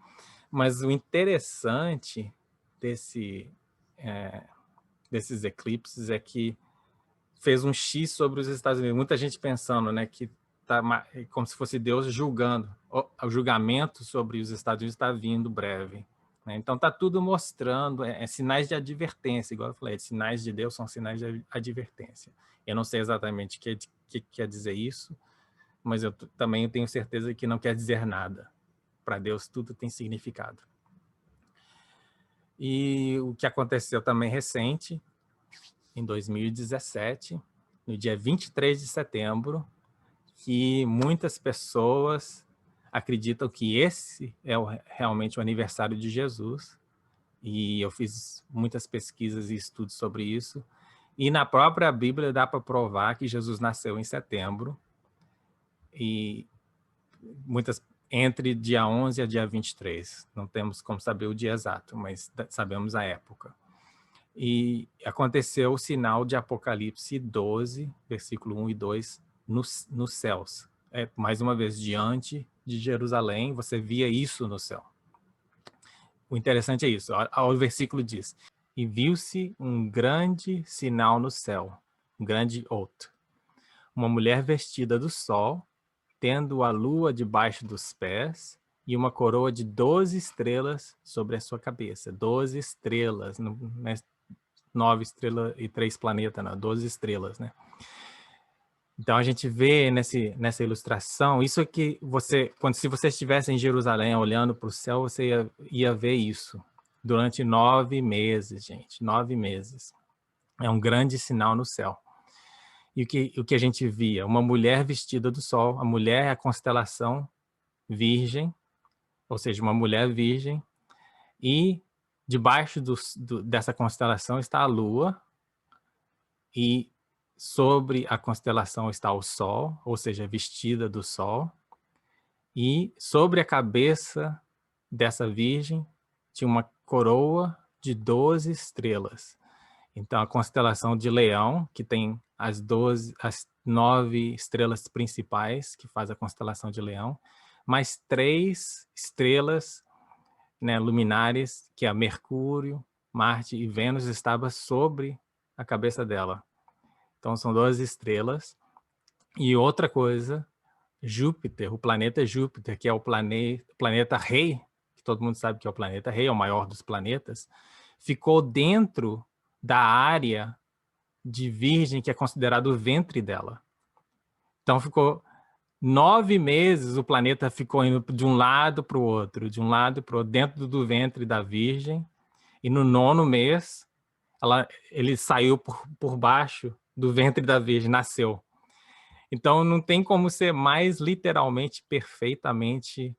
Speaker 1: Mas o interessante desses eclipses é que fez um X sobre os Estados Unidos. Muita gente pensando, né, que tá como se fosse Deus julgando. O julgamento sobre os Estados Unidos está vindo breve. Né? Então, está tudo mostrando, sinais de advertência, igual eu falei, sinais de Deus são sinais de advertência. Eu não sei exatamente o que quer dizer isso, mas eu também tenho certeza que não quer dizer nada. Para Deus, tudo tem significado. E o que aconteceu também recente, em 2017, no dia 23 de setembro, que muitas pessoas acreditam que esse é realmente o aniversário de Jesus, e eu fiz muitas pesquisas e estudos sobre isso, e na própria Bíblia dá para provar que Jesus nasceu em setembro, e entre dia 11 a dia 23. Não temos como saber o dia exato, mas sabemos a época. E aconteceu o sinal de Apocalipse 12, versículo 1 e 2, nos céus. Mais uma vez, diante de Jerusalém, você via isso no céu. O interessante é isso, o versículo diz: e viu-se um grande sinal no céu, um grande outro. Uma mulher vestida do sol, tendo a lua debaixo dos pés e uma coroa de 12 estrelas sobre a sua cabeça. 12 estrelas, não é 9 estrelas e 3 planetas, não, 12 estrelas, né? Então a gente vê nessa ilustração, isso que se você estivesse em Jerusalém olhando para o céu, você ia ver isso durante 9 meses, gente, 9 meses. É um grande sinal no céu. E o que a gente via? Uma mulher vestida do sol. A mulher é a constelação virgem, ou seja, uma mulher virgem. E debaixo dessa constelação está a lua. E sobre a constelação está o sol, ou seja, vestida do sol. E sobre a cabeça dessa virgem tinha uma coroa de 12 estrelas. Então, a constelação de Leão, que tem as 9 estrelas principais, que faz a constelação de Leão, mais 3 estrelas, né, luminares, que é Mercúrio, Marte e Vênus, estava sobre a cabeça dela. Então, são 12 estrelas. E outra coisa, Júpiter, o planeta Júpiter, que é o planeta rei, que todo mundo sabe que é o planeta rei, é o maior dos planetas, ficou dentro da área de Virgem, que é considerado o ventre dela. Então ficou 9 meses, o planeta ficou indo de um lado para o outro, de um lado para o outro, dentro do ventre da Virgem, e no 9º mês, ele saiu por baixo do ventre da Virgem, nasceu. Então não tem como ser mais literalmente, perfeitamente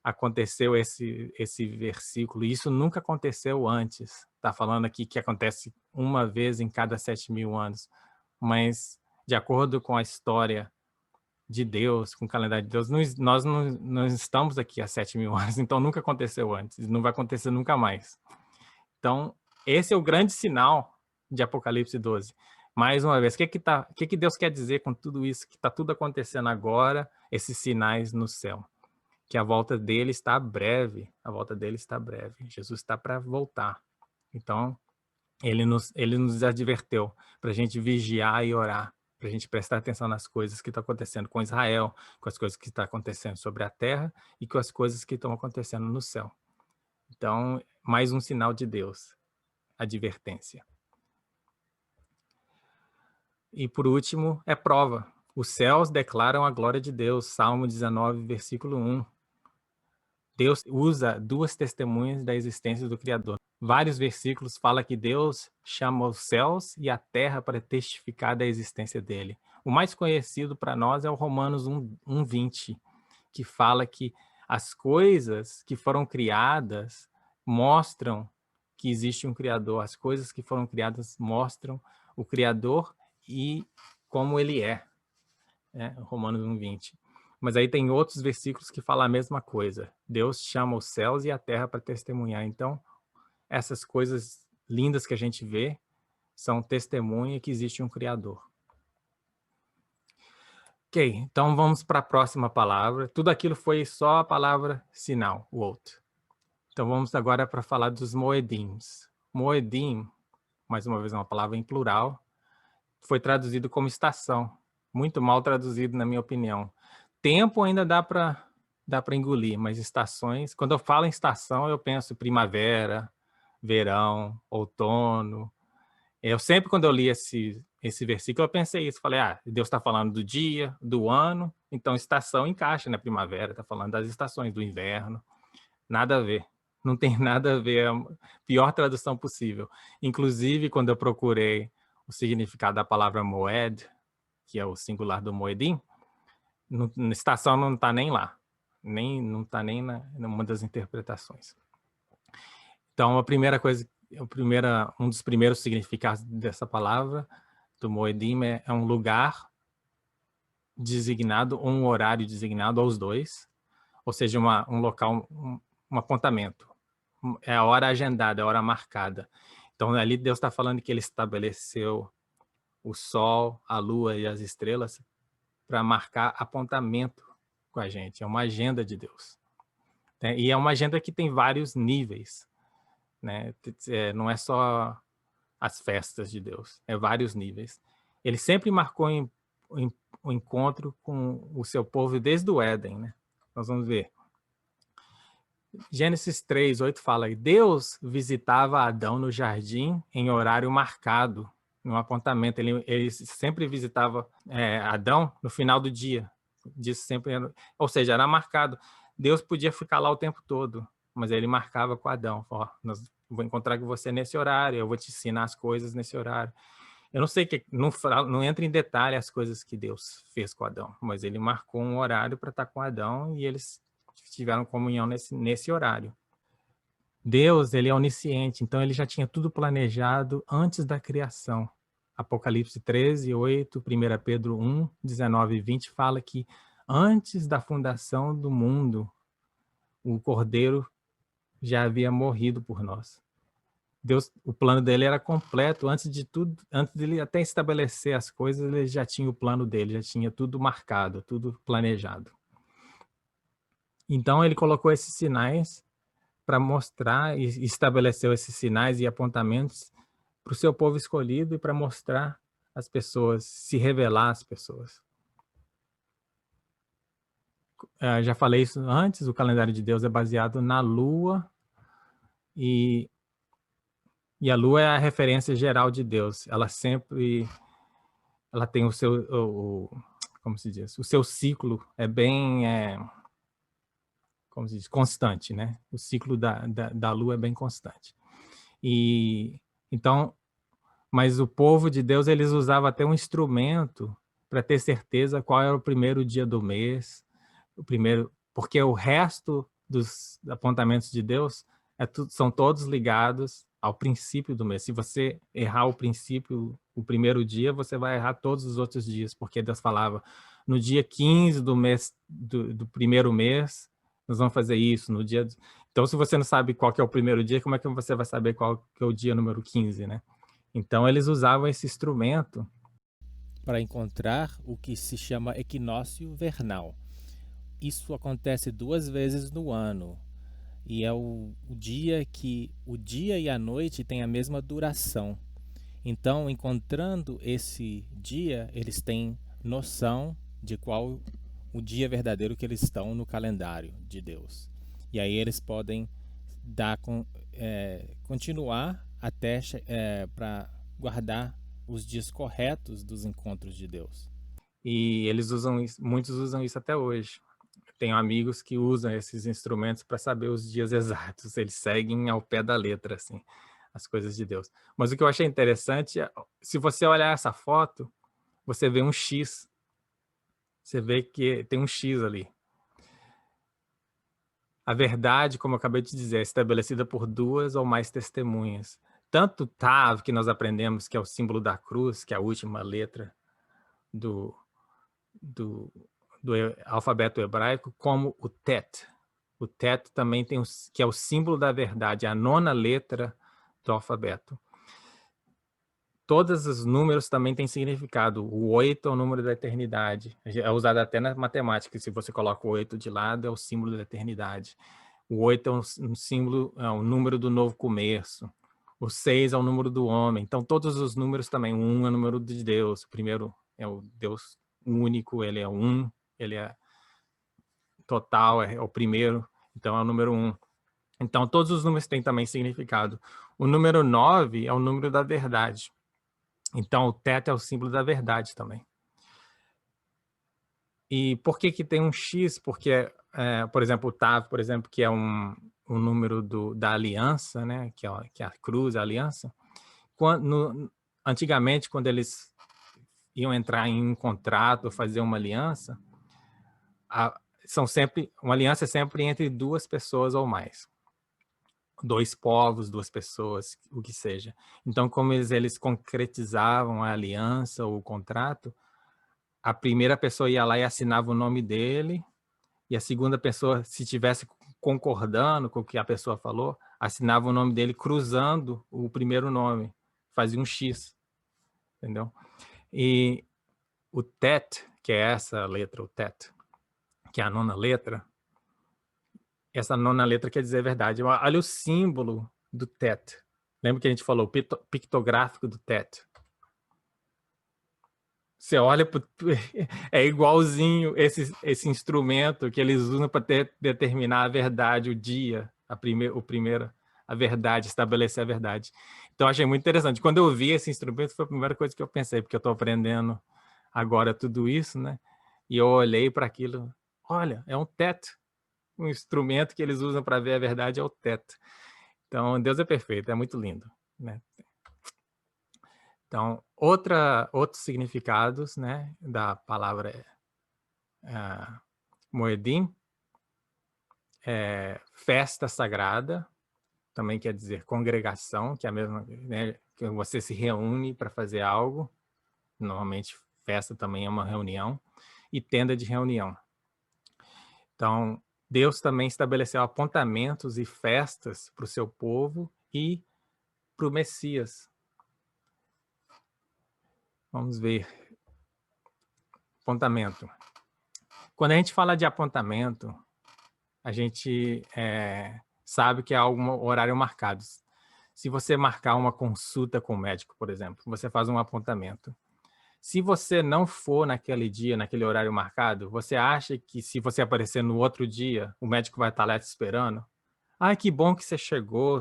Speaker 1: aconteceu esse versículo. Isso nunca aconteceu antes. Está falando aqui que acontece uma vez em cada 7.000 anos. Mas, de acordo com a história de Deus, com o calendário de Deus, nós não estamos aqui há 7.000 anos, então nunca aconteceu antes, não vai acontecer nunca mais. Então, esse é o grande sinal de Apocalipse 12. Mais uma vez, o que Deus quer dizer com tudo isso, que está tudo acontecendo agora, esses sinais no céu? Que a volta dele está breve, Jesus está para voltar. Então, ele nos adverteu para a gente vigiar e orar, para a gente prestar atenção nas coisas que estão acontecendo com Israel, com as coisas que estão acontecendo sobre a terra e com as coisas que estão acontecendo no céu. Então, mais um sinal de Deus, advertência. E por último, é prova. Os céus declaram a glória de Deus, Salmo 19, versículo 1. Deus usa 2 testemunhas da existência do Criador. Vários versículos falam que Deus chama os céus e a terra para testificar da existência dele. O mais conhecido para nós é o Romanos 1:20, que fala que as coisas que foram criadas mostram que existe um Criador. As coisas que foram criadas mostram o Criador e como ele é. Romanos 1:20. Mas aí tem outros versículos que falam a mesma coisa. Deus chama os céus e a terra para testemunhar. Então, essas coisas lindas que a gente vê são testemunha que existe um Criador. Ok, então vamos para a próxima palavra. Tudo aquilo foi só a palavra sinal, o outro. Então vamos agora para falar dos moedims. Moedim, mais uma vez uma palavra em plural, foi traduzido como estação. Muito mal traduzido, na minha opinião. Tempo ainda dá para engolir, mas estações, quando eu falo em estação, eu penso primavera, verão, outono. Eu sempre, quando eu li esse versículo, eu pensei isso. Falei, Deus está falando do dia, do ano, então estação encaixa na primavera, está falando das estações, do inverno. Nada a ver. Não tem nada a ver, é a pior tradução possível. Inclusive, quando eu procurei o significado da palavra moed, que é o singular do moedim, na estação não está nem lá, não está nem numa das interpretações. Então, um dos primeiros significados dessa palavra, do moedim, é um lugar designado, ou um horário designado, ou os dois, ou seja, um local, um apontamento. É a hora agendada, é a hora marcada. Então, ali Deus está falando que ele estabeleceu o sol, a lua e as estrelas para marcar apontamento com a gente. É uma agenda de Deus. E é uma agenda que tem vários níveis. Né? Não é só as festas de Deus, é vários níveis. Ele sempre marcou o encontro com o seu povo desde o Éden. Né? Nós vamos ver. Gênesis 3:8 fala que Deus visitava Adão no jardim em horário marcado, no apontamento. Ele sempre visitava Adão no final do dia. Ou seja, era marcado. Deus podia ficar lá o tempo todo, mas ele marcava com Adão. Vou encontrar com você nesse horário, eu vou te ensinar as coisas nesse horário. Eu não sei, não entra em detalhe as coisas que Deus fez com Adão, mas ele marcou um horário para estar com Adão e eles tiveram comunhão nesse horário. Deus, ele é onisciente, então ele já tinha tudo planejado antes da criação. Apocalipse 13, 8, 1 Pedro 1, 19 e 20 fala que antes da fundação do mundo, o Cordeiro já havia morrido por nós. Deus, o plano dele era completo, antes de tudo, antes dele até estabelecer as coisas, ele já tinha o plano dele, já tinha tudo marcado, tudo planejado. Então ele colocou esses sinais para mostrar e estabeleceu esses sinais e apontamentos para o seu povo escolhido e para mostrar as pessoas, se revelar às pessoas. Já falei isso antes, o calendário de Deus é baseado na Lua e a Lua é a referência geral de Deus. Ela tem o seu, como se diz, o seu ciclo é bem, como se diz, constante, né? O ciclo da Lua é bem constante. E então, mas o povo de Deus, eles usavam até um instrumento para ter certeza qual era o primeiro dia do mês, porque o resto dos apontamentos de Deus são todos ligados ao princípio do mês. Se você errar o princípio, o primeiro dia, você vai errar todos os outros dias, porque Deus falava, no dia 15 do mês, do primeiro mês, nós vamos fazer isso, no dia... Então, se você não sabe qual que é o primeiro dia, como é que você vai saber qual que é o dia número 15, né? Então, eles usavam esse instrumento
Speaker 2: para encontrar o que se chama equinócio vernal. Isso acontece 2 vezes no ano e é o dia que o dia e a noite têm a mesma duração. Então, encontrando esse dia, eles têm noção de qual o dia verdadeiro que eles estão no calendário de Deus. E aí eles podem continuar até para guardar os dias corretos dos encontros de Deus.
Speaker 1: e eles usam isso, muitos usam isso até hoje. Tenho amigos que usam esses instrumentos para saber os dias exatos. Eles seguem ao pé da letra, assim, as coisas de Deus. Mas o que eu achei interessante, se você olhar essa foto, você vê um X. Você vê que tem um X ali. A verdade, como eu acabei de dizer, é estabelecida por 2 ou mais testemunhas. Tanto o Tav, que nós aprendemos, que é o símbolo da cruz, que é a última letra do, do, do alfabeto hebraico, como o Tet. O Tet também tem, que é o símbolo da verdade, a 9ª letra do alfabeto. Todos os números também têm significado. O 8 é o número da eternidade. É usado até na matemática. Se você coloca o 8 de lado, é o símbolo da eternidade. O 8 é um símbolo, é um número do novo começo. O 6 é o número do homem. Então, todos os números também. O 1 é o número de Deus. O primeiro é o Deus único, ele é 1. Ele é total, é o primeiro. Então, é o número 1. Então, todos os números têm também significado. O número 9 é o número da verdade. Então, o teto é o símbolo da verdade também. E por que tem um X? Porque, por exemplo, o Tav, por exemplo, que é um número da aliança, né? que é a cruz, a aliança. Antigamente, quando eles iam entrar em um contrato, fazer uma aliança, uma aliança é sempre entre 2 pessoas ou mais. 2 povos, 2 pessoas, o que seja. Então, como eles concretizavam a aliança ou o contrato, a primeira pessoa ia lá e assinava o nome dele, e a segunda pessoa, se estivesse concordando com o que a pessoa falou, assinava o nome dele cruzando o primeiro nome, fazia um X, entendeu? E o Tet, que é essa letra, o Tet, que é a 9ª letra, essa 9ª letra quer dizer verdade. Olha o símbolo do Tet. Lembra que a gente falou, o pictográfico do Tet. Você olha, é igualzinho esse instrumento que eles usam para determinar a verdade, o dia, a verdade, estabelecer a verdade. Então, achei muito interessante. Quando eu vi esse instrumento, foi a primeira coisa que eu pensei, porque eu estou aprendendo agora tudo isso, né? E eu olhei para aquilo, olha, é um teto, um instrumento que eles usam para ver a verdade é o teto. Então, Deus é perfeito, é muito lindo, né? Então, outros significados, né, da palavra Moedim é festa sagrada, também quer dizer congregação, que é a mesma, né, que você se reúne para fazer algo. Normalmente, festa também é uma reunião. E tenda de reunião. Então, Deus também estabeleceu apontamentos e festas para o seu povo e para o Messias. Vamos ver. Apontamento. Quando a gente fala de apontamento, a gente sabe que há algum horário marcado. Se você marcar uma consulta com o médico, por exemplo, você faz um apontamento. Se você não for naquele dia, naquele horário marcado, você acha que se você aparecer no outro dia, o médico vai estar lá te esperando? Ah, que bom que você chegou,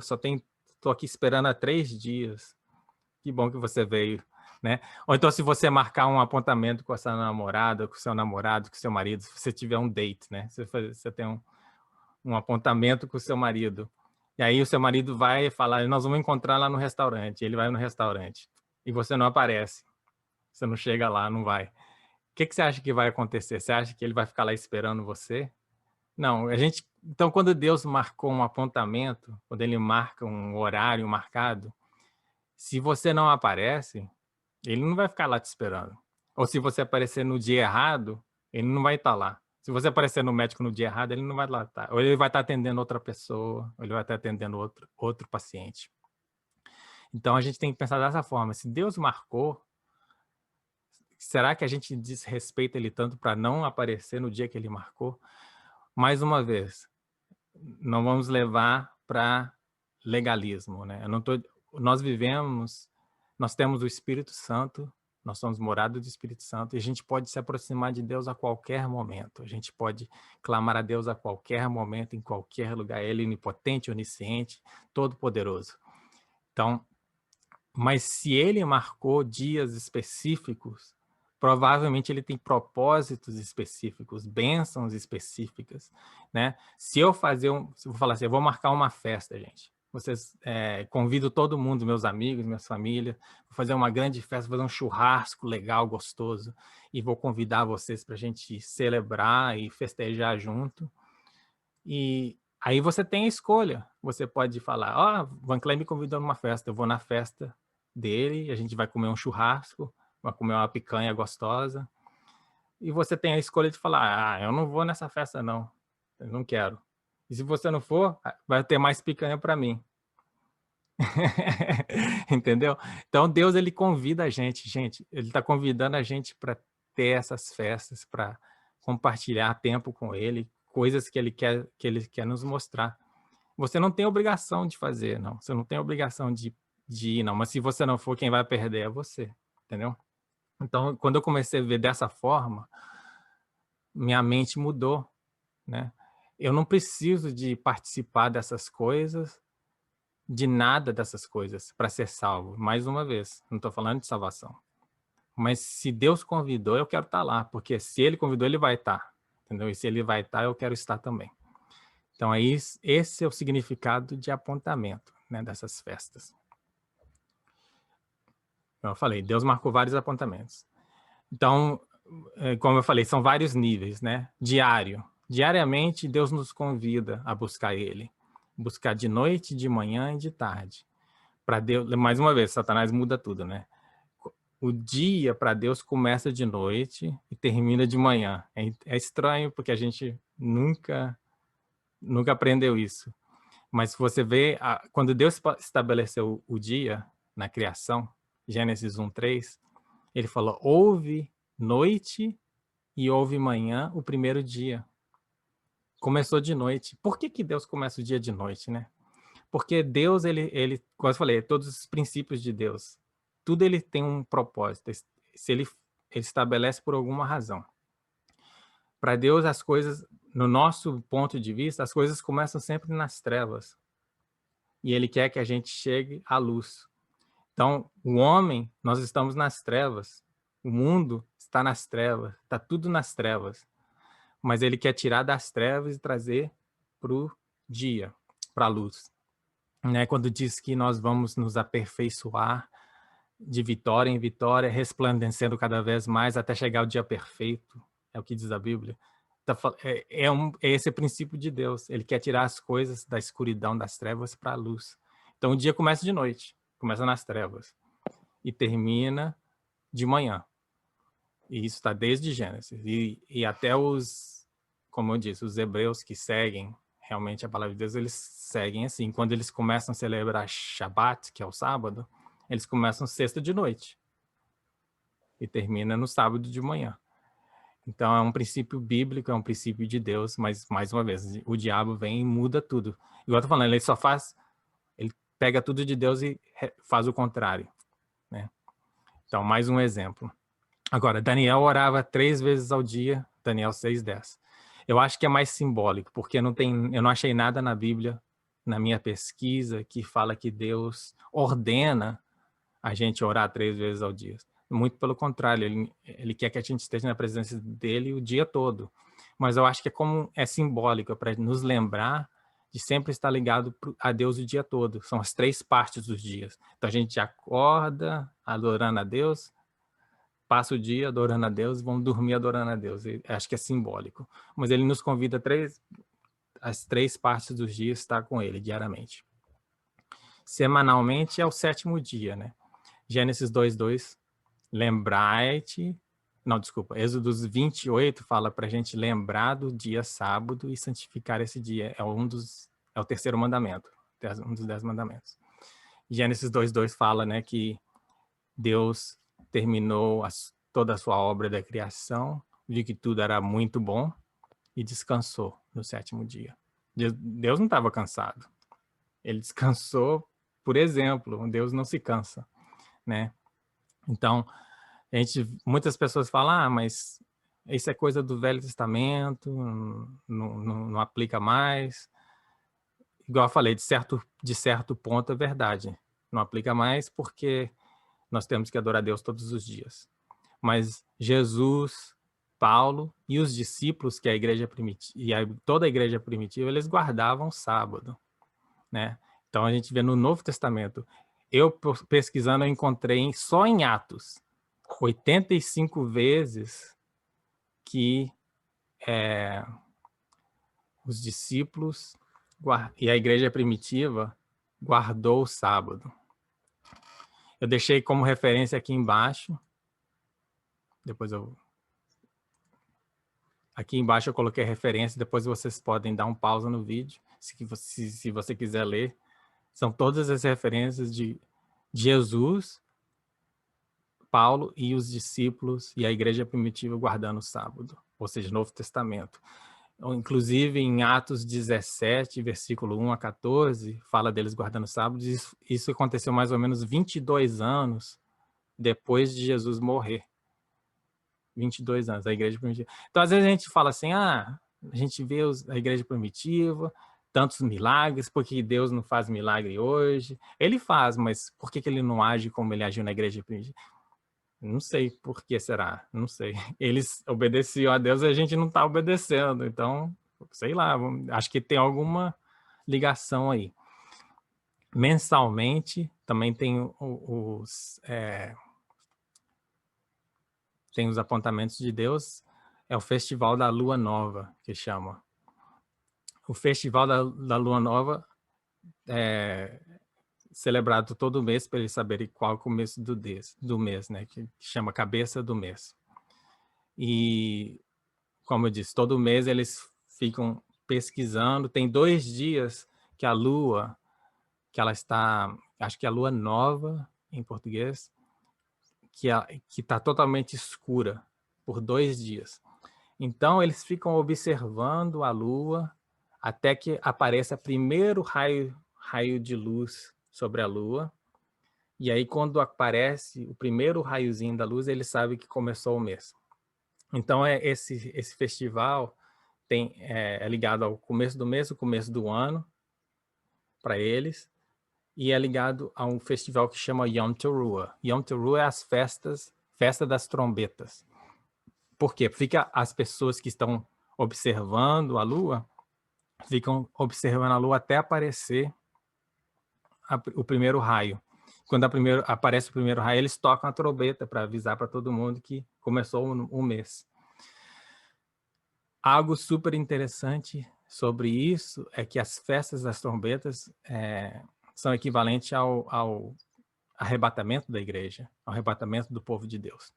Speaker 1: tô aqui esperando há 3 dias. Que bom que você veio, né? Ou então se você marcar um apontamento com a sua namorada, com o seu namorado, com o seu marido, se você tiver um date, né? Você tem um apontamento com o seu marido. E aí o seu marido vai falar, nós vamos encontrar lá no restaurante. Ele vai no restaurante. E você não aparece. Você não chega lá, não vai. O que você acha que vai acontecer? Você acha que ele vai ficar lá esperando você? Não, então quando Deus marcou um apontamento, quando ele marca um horário marcado, se você não aparece, ele não vai ficar lá te esperando. Ou se você aparecer no dia errado, ele não vai estar lá. Se você aparecer no médico no dia errado, ele não vai lá estar. Ou ele vai estar atendendo outra pessoa, ou ele vai estar atendendo outro paciente. Então a gente tem que pensar dessa forma. Se Deus marcou, será que a gente desrespeita ele tanto para não aparecer no dia que ele marcou? Mais uma vez, não vamos levar para legalismo, né? Nós temos o Espírito Santo, nós somos morada do Espírito Santo, e a gente pode se aproximar de Deus a qualquer momento, a gente pode clamar a Deus a qualquer momento, em qualquer lugar. Ele é onipotente, onisciente, todo-poderoso. Então, mas se ele marcou dias específicos, provavelmente ele tem propósitos específicos, bênçãos específicas, né? Se eu vou falar assim, eu vou marcar uma festa, gente. Convido todo mundo, meus amigos, minha família, vou fazer uma grande festa, fazer um churrasco legal, gostoso, e vou convidar vocês para a gente celebrar e festejar junto. E aí você tem a escolha. Você pode falar, Van Clay me convidou numa festa, eu vou na festa dele, a gente vai comer um churrasco, vai comer uma picanha gostosa, e você tem a escolha de falar, eu não vou nessa festa não, eu não quero. E se você não for, vai ter mais picanha para mim. Entendeu? Então Deus, ele convida a gente, ele está convidando a gente para ter essas festas, para compartilhar tempo com ele, coisas que ele quer nos mostrar. Você não tem obrigação de fazer, não. Você não tem obrigação de ir, não. Mas se você não for, quem vai perder é você, entendeu? Então, quando eu comecei a ver dessa forma, minha mente mudou, né? Eu não preciso de participar dessas coisas, de nada dessas coisas, para ser salvo. Mais uma vez, não estou falando de salvação. Mas se Deus convidou, eu quero estar lá, porque se ele convidou, ele vai estar, entendeu? E se ele vai estar, eu quero estar também. Então, esse é o significado de apontamento, né, dessas festas. Como eu falei, Deus marcou vários apontamentos. Então, como eu falei, são vários níveis, né? Diariamente, Deus nos convida a buscar ele. Buscar de noite, de manhã e de tarde. Para Deus, mais uma vez, Satanás muda tudo, né? O dia para Deus começa de noite e termina de manhã. É estranho porque a gente nunca aprendeu isso. Mas se você vê, quando Deus estabeleceu o dia na criação, Gênesis 1:3, ele falou, houve noite e houve manhã o primeiro dia. Começou de noite. Por que Deus começa o dia de noite, né? Porque Deus, ele, como eu falei, todos os princípios de Deus, tudo ele tem um propósito. Se ele estabelece por alguma razão. Para Deus, as coisas, no nosso ponto de vista, as coisas começam sempre nas trevas. E ele quer que a gente chegue à luz. Então, o homem, nós estamos nas trevas. O mundo está nas trevas. Está tudo nas trevas. Mas ele quer tirar das trevas e trazer para o dia, para a luz. Né? Quando diz que nós vamos nos aperfeiçoar de vitória em vitória, resplandecendo cada vez mais até chegar o dia perfeito, é o que diz a Bíblia. É esse princípio de Deus, ele quer tirar as coisas da escuridão, das trevas para a luz. Então o dia começa de noite, começa nas trevas e termina de manhã. E isso está desde Gênesis. E até como eu disse, os hebreus que seguem realmente a palavra de Deus, eles seguem assim. Quando eles começam a celebrar Shabat, que é o sábado, eles começam sexta de noite e termina no sábado de manhã. Então é um princípio bíblico, é um princípio de Deus, mas mais uma vez, o diabo vem e muda tudo. Igual eu tô falando, ele pega tudo de Deus e faz o contrário, né? Então, mais um exemplo. Agora, Daniel orava 3 vezes ao dia, Daniel 6:10. Eu acho que é mais simbólico, porque eu não achei nada na Bíblia, na minha pesquisa, que fala que Deus ordena a gente orar 3 vezes ao dia. Muito pelo contrário, ele quer que a gente esteja na presença dele o dia todo. Mas eu acho que é simbólico, para nos lembrar de sempre estar ligado a Deus o dia todo. São as 3 partes dos dias. Então a gente acorda adorando a Deus, passa o dia adorando a Deus, vamos dormir adorando a Deus. Acho que é simbólico. Mas ele nos convida as 3 partes dos dias estar com ele diariamente. Semanalmente é o 7º dia, né? Gênesis 2:2, lembrai-te... Não, desculpa. Êxodos 28 fala para a gente lembrar do dia sábado e santificar esse dia. É o 3º mandamento, um dos 10 mandamentos. Gênesis 2:2 fala, né, que Deus terminou toda a sua obra da criação, viu que tudo era muito bom e descansou no 7º dia. Deus não estava cansado. Ele descansou, por exemplo. Deus não se cansa, né? Então, muitas pessoas falam, mas isso é coisa do Velho Testamento, não aplica mais. Igual eu falei, de certo ponto é verdade. Não aplica mais porque nós temos que adorar a Deus todos os dias. Mas Jesus, Paulo e os discípulos, que é a igreja primitiva, e toda a igreja primitiva, eles guardavam o sábado, né? Então a gente vê no Novo Testamento. Eu, pesquisando, eu encontrei só em Atos 85 vezes que os discípulos e a igreja primitiva guardou o sábado. Eu deixei como referência aqui embaixo. Aqui embaixo eu coloquei referência, depois vocês podem dar um pausa no vídeo, se você quiser ler. São todas as referências de Jesus, Paulo e os discípulos e a igreja primitiva guardando o sábado, ou seja, Novo Testamento. Inclusive em Atos 17, versículo 1 a 14, fala deles guardando o sábado. Isso aconteceu mais ou menos 22 anos depois de Jesus morrer. 22 anos, a igreja primitiva. Então, às vezes a gente fala assim, a gente vê a igreja primitiva, tantos milagres, por que Deus não faz milagre hoje? Ele faz, mas por que ele não age como ele agiu na igreja primitiva? Não sei por que será, não sei. Eles obedeciam a Deus e a gente não está obedecendo, então, sei lá, acho que tem alguma ligação aí. Mensalmente, também tem tem os apontamentos de Deus, é o Festival da Lua Nova, que chama. O Festival da Lua Nova é celebrado todo mês para eles saberem qual é o começo do mês, né? Que chama Cabeça do Mês. E, como eu disse, todo mês eles ficam pesquisando. Tem 2 dias que a Lua, que ela está, acho que é a Lua Nova, em português, que está totalmente escura por 2 dias. Então, eles ficam observando a Lua até que apareça o primeiro raio de luz sobre a Lua. E aí, quando aparece o primeiro raiozinho da luz, eles sabem que começou o mês. Então, esse festival é ligado ao começo do mês, o começo do ano, para eles. E é ligado a um festival que chama Yom Teruah. Yom Teruah é as festa das trombetas. Por quê? Fica as pessoas que estão observando a Lua, ficam observando a Lua até aparecer o primeiro raio. quando aparece o primeiro raio, eles tocam a trombeta para avisar para todo mundo que começou o mês. Algo super interessante sobre isso é que as festas das trombetas são equivalentes ao arrebatamento da igreja, ao arrebatamento do povo de Deus.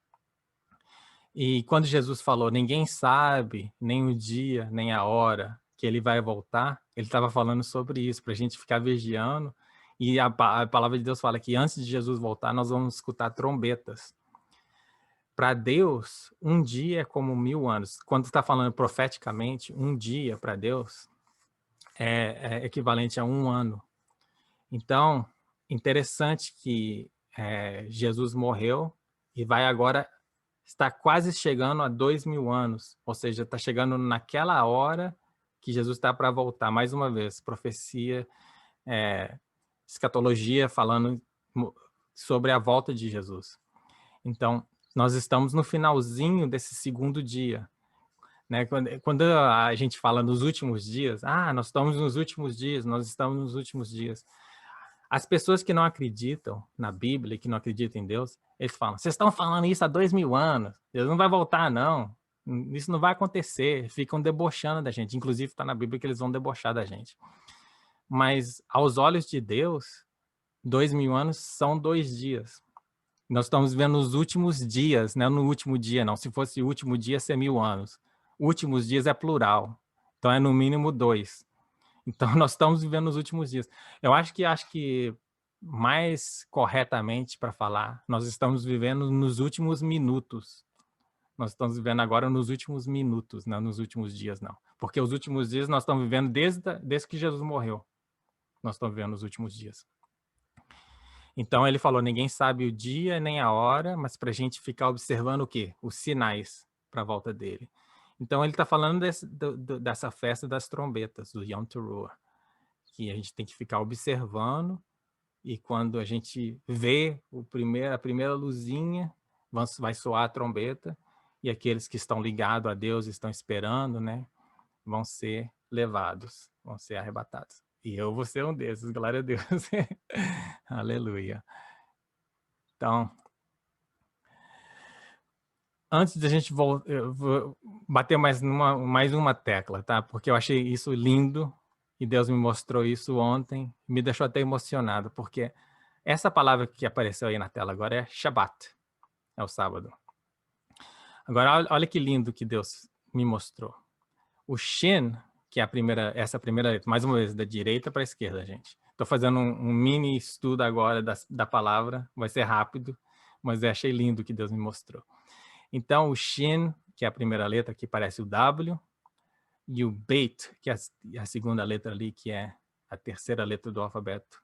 Speaker 1: E quando Jesus falou, ninguém sabe nem o dia, nem a hora que ele vai voltar, ele estava falando sobre isso, para a gente ficar vigiando. E a palavra de Deus fala que antes de Jesus voltar, nós vamos escutar trombetas. Para Deus, um dia é como 1000 anos. Quando está falando profeticamente, um dia para Deus é equivalente a 1 ano. Então, interessante que Jesus morreu e vai agora, está quase chegando a 2000 anos, ou seja, está chegando naquela hora que Jesus está para voltar. Mais uma vez, profecia, escatologia falando sobre a volta de Jesus. Então, nós estamos no finalzinho desse segundo dia. Né? Quando a gente fala nos últimos dias, nós estamos nos últimos dias, nós estamos nos últimos dias. As pessoas que não acreditam na Bíblia, que não acreditam em Deus, eles falam, vocês estão falando isso há 2000 anos, Deus não vai voltar não, isso não vai acontecer, ficam debochando da gente, inclusive está na Bíblia que eles vão debochar da gente. Mas aos olhos de Deus, 2000 anos são 2 dias. Nós estamos vivendo os últimos dias, não no último dia não, se fosse o último dia, ser 1000 anos. Últimos dias é plural, então é no mínimo 2. Então, nós estamos vivendo os últimos dias. Eu acho que mais corretamente para falar, nós estamos vivendo nos últimos minutos. Nós estamos vivendo agora nos últimos minutos, não nos últimos dias, não. Porque os últimos dias nós estamos vivendo desde que Jesus morreu. Nós estamos vivendo os últimos dias. Então, ele falou, ninguém sabe o dia nem a hora, mas para a gente ficar observando o quê? Os sinais para a volta dele. Então, ele está falando dessa festa das trombetas, do Yom Teruah, que a gente tem que ficar observando, e quando a gente vê a primeira luzinha, vai soar a trombeta, e aqueles que estão ligados a Deus, estão esperando, né, vão ser levados, vão ser arrebatados. E eu vou ser um desses, glória a Deus. Aleluia. Então, antes da gente voltar, eu vou bater mais uma tecla, tá? Porque eu achei isso lindo e Deus me mostrou isso ontem, me deixou até emocionado, porque essa palavra que apareceu aí na tela agora é Shabbat, é o sábado. Agora, olha que lindo que Deus me mostrou. O Shin, que é essa primeira letra, mais uma vez, da direita para a esquerda, gente. Estou fazendo um mini estudo agora da palavra, vai ser rápido, mas eu achei lindo que Deus me mostrou. Então, o Shin, que é a primeira letra, que parece o W, e o Beit, que é a segunda letra ali, que é a terceira letra do alfabeto,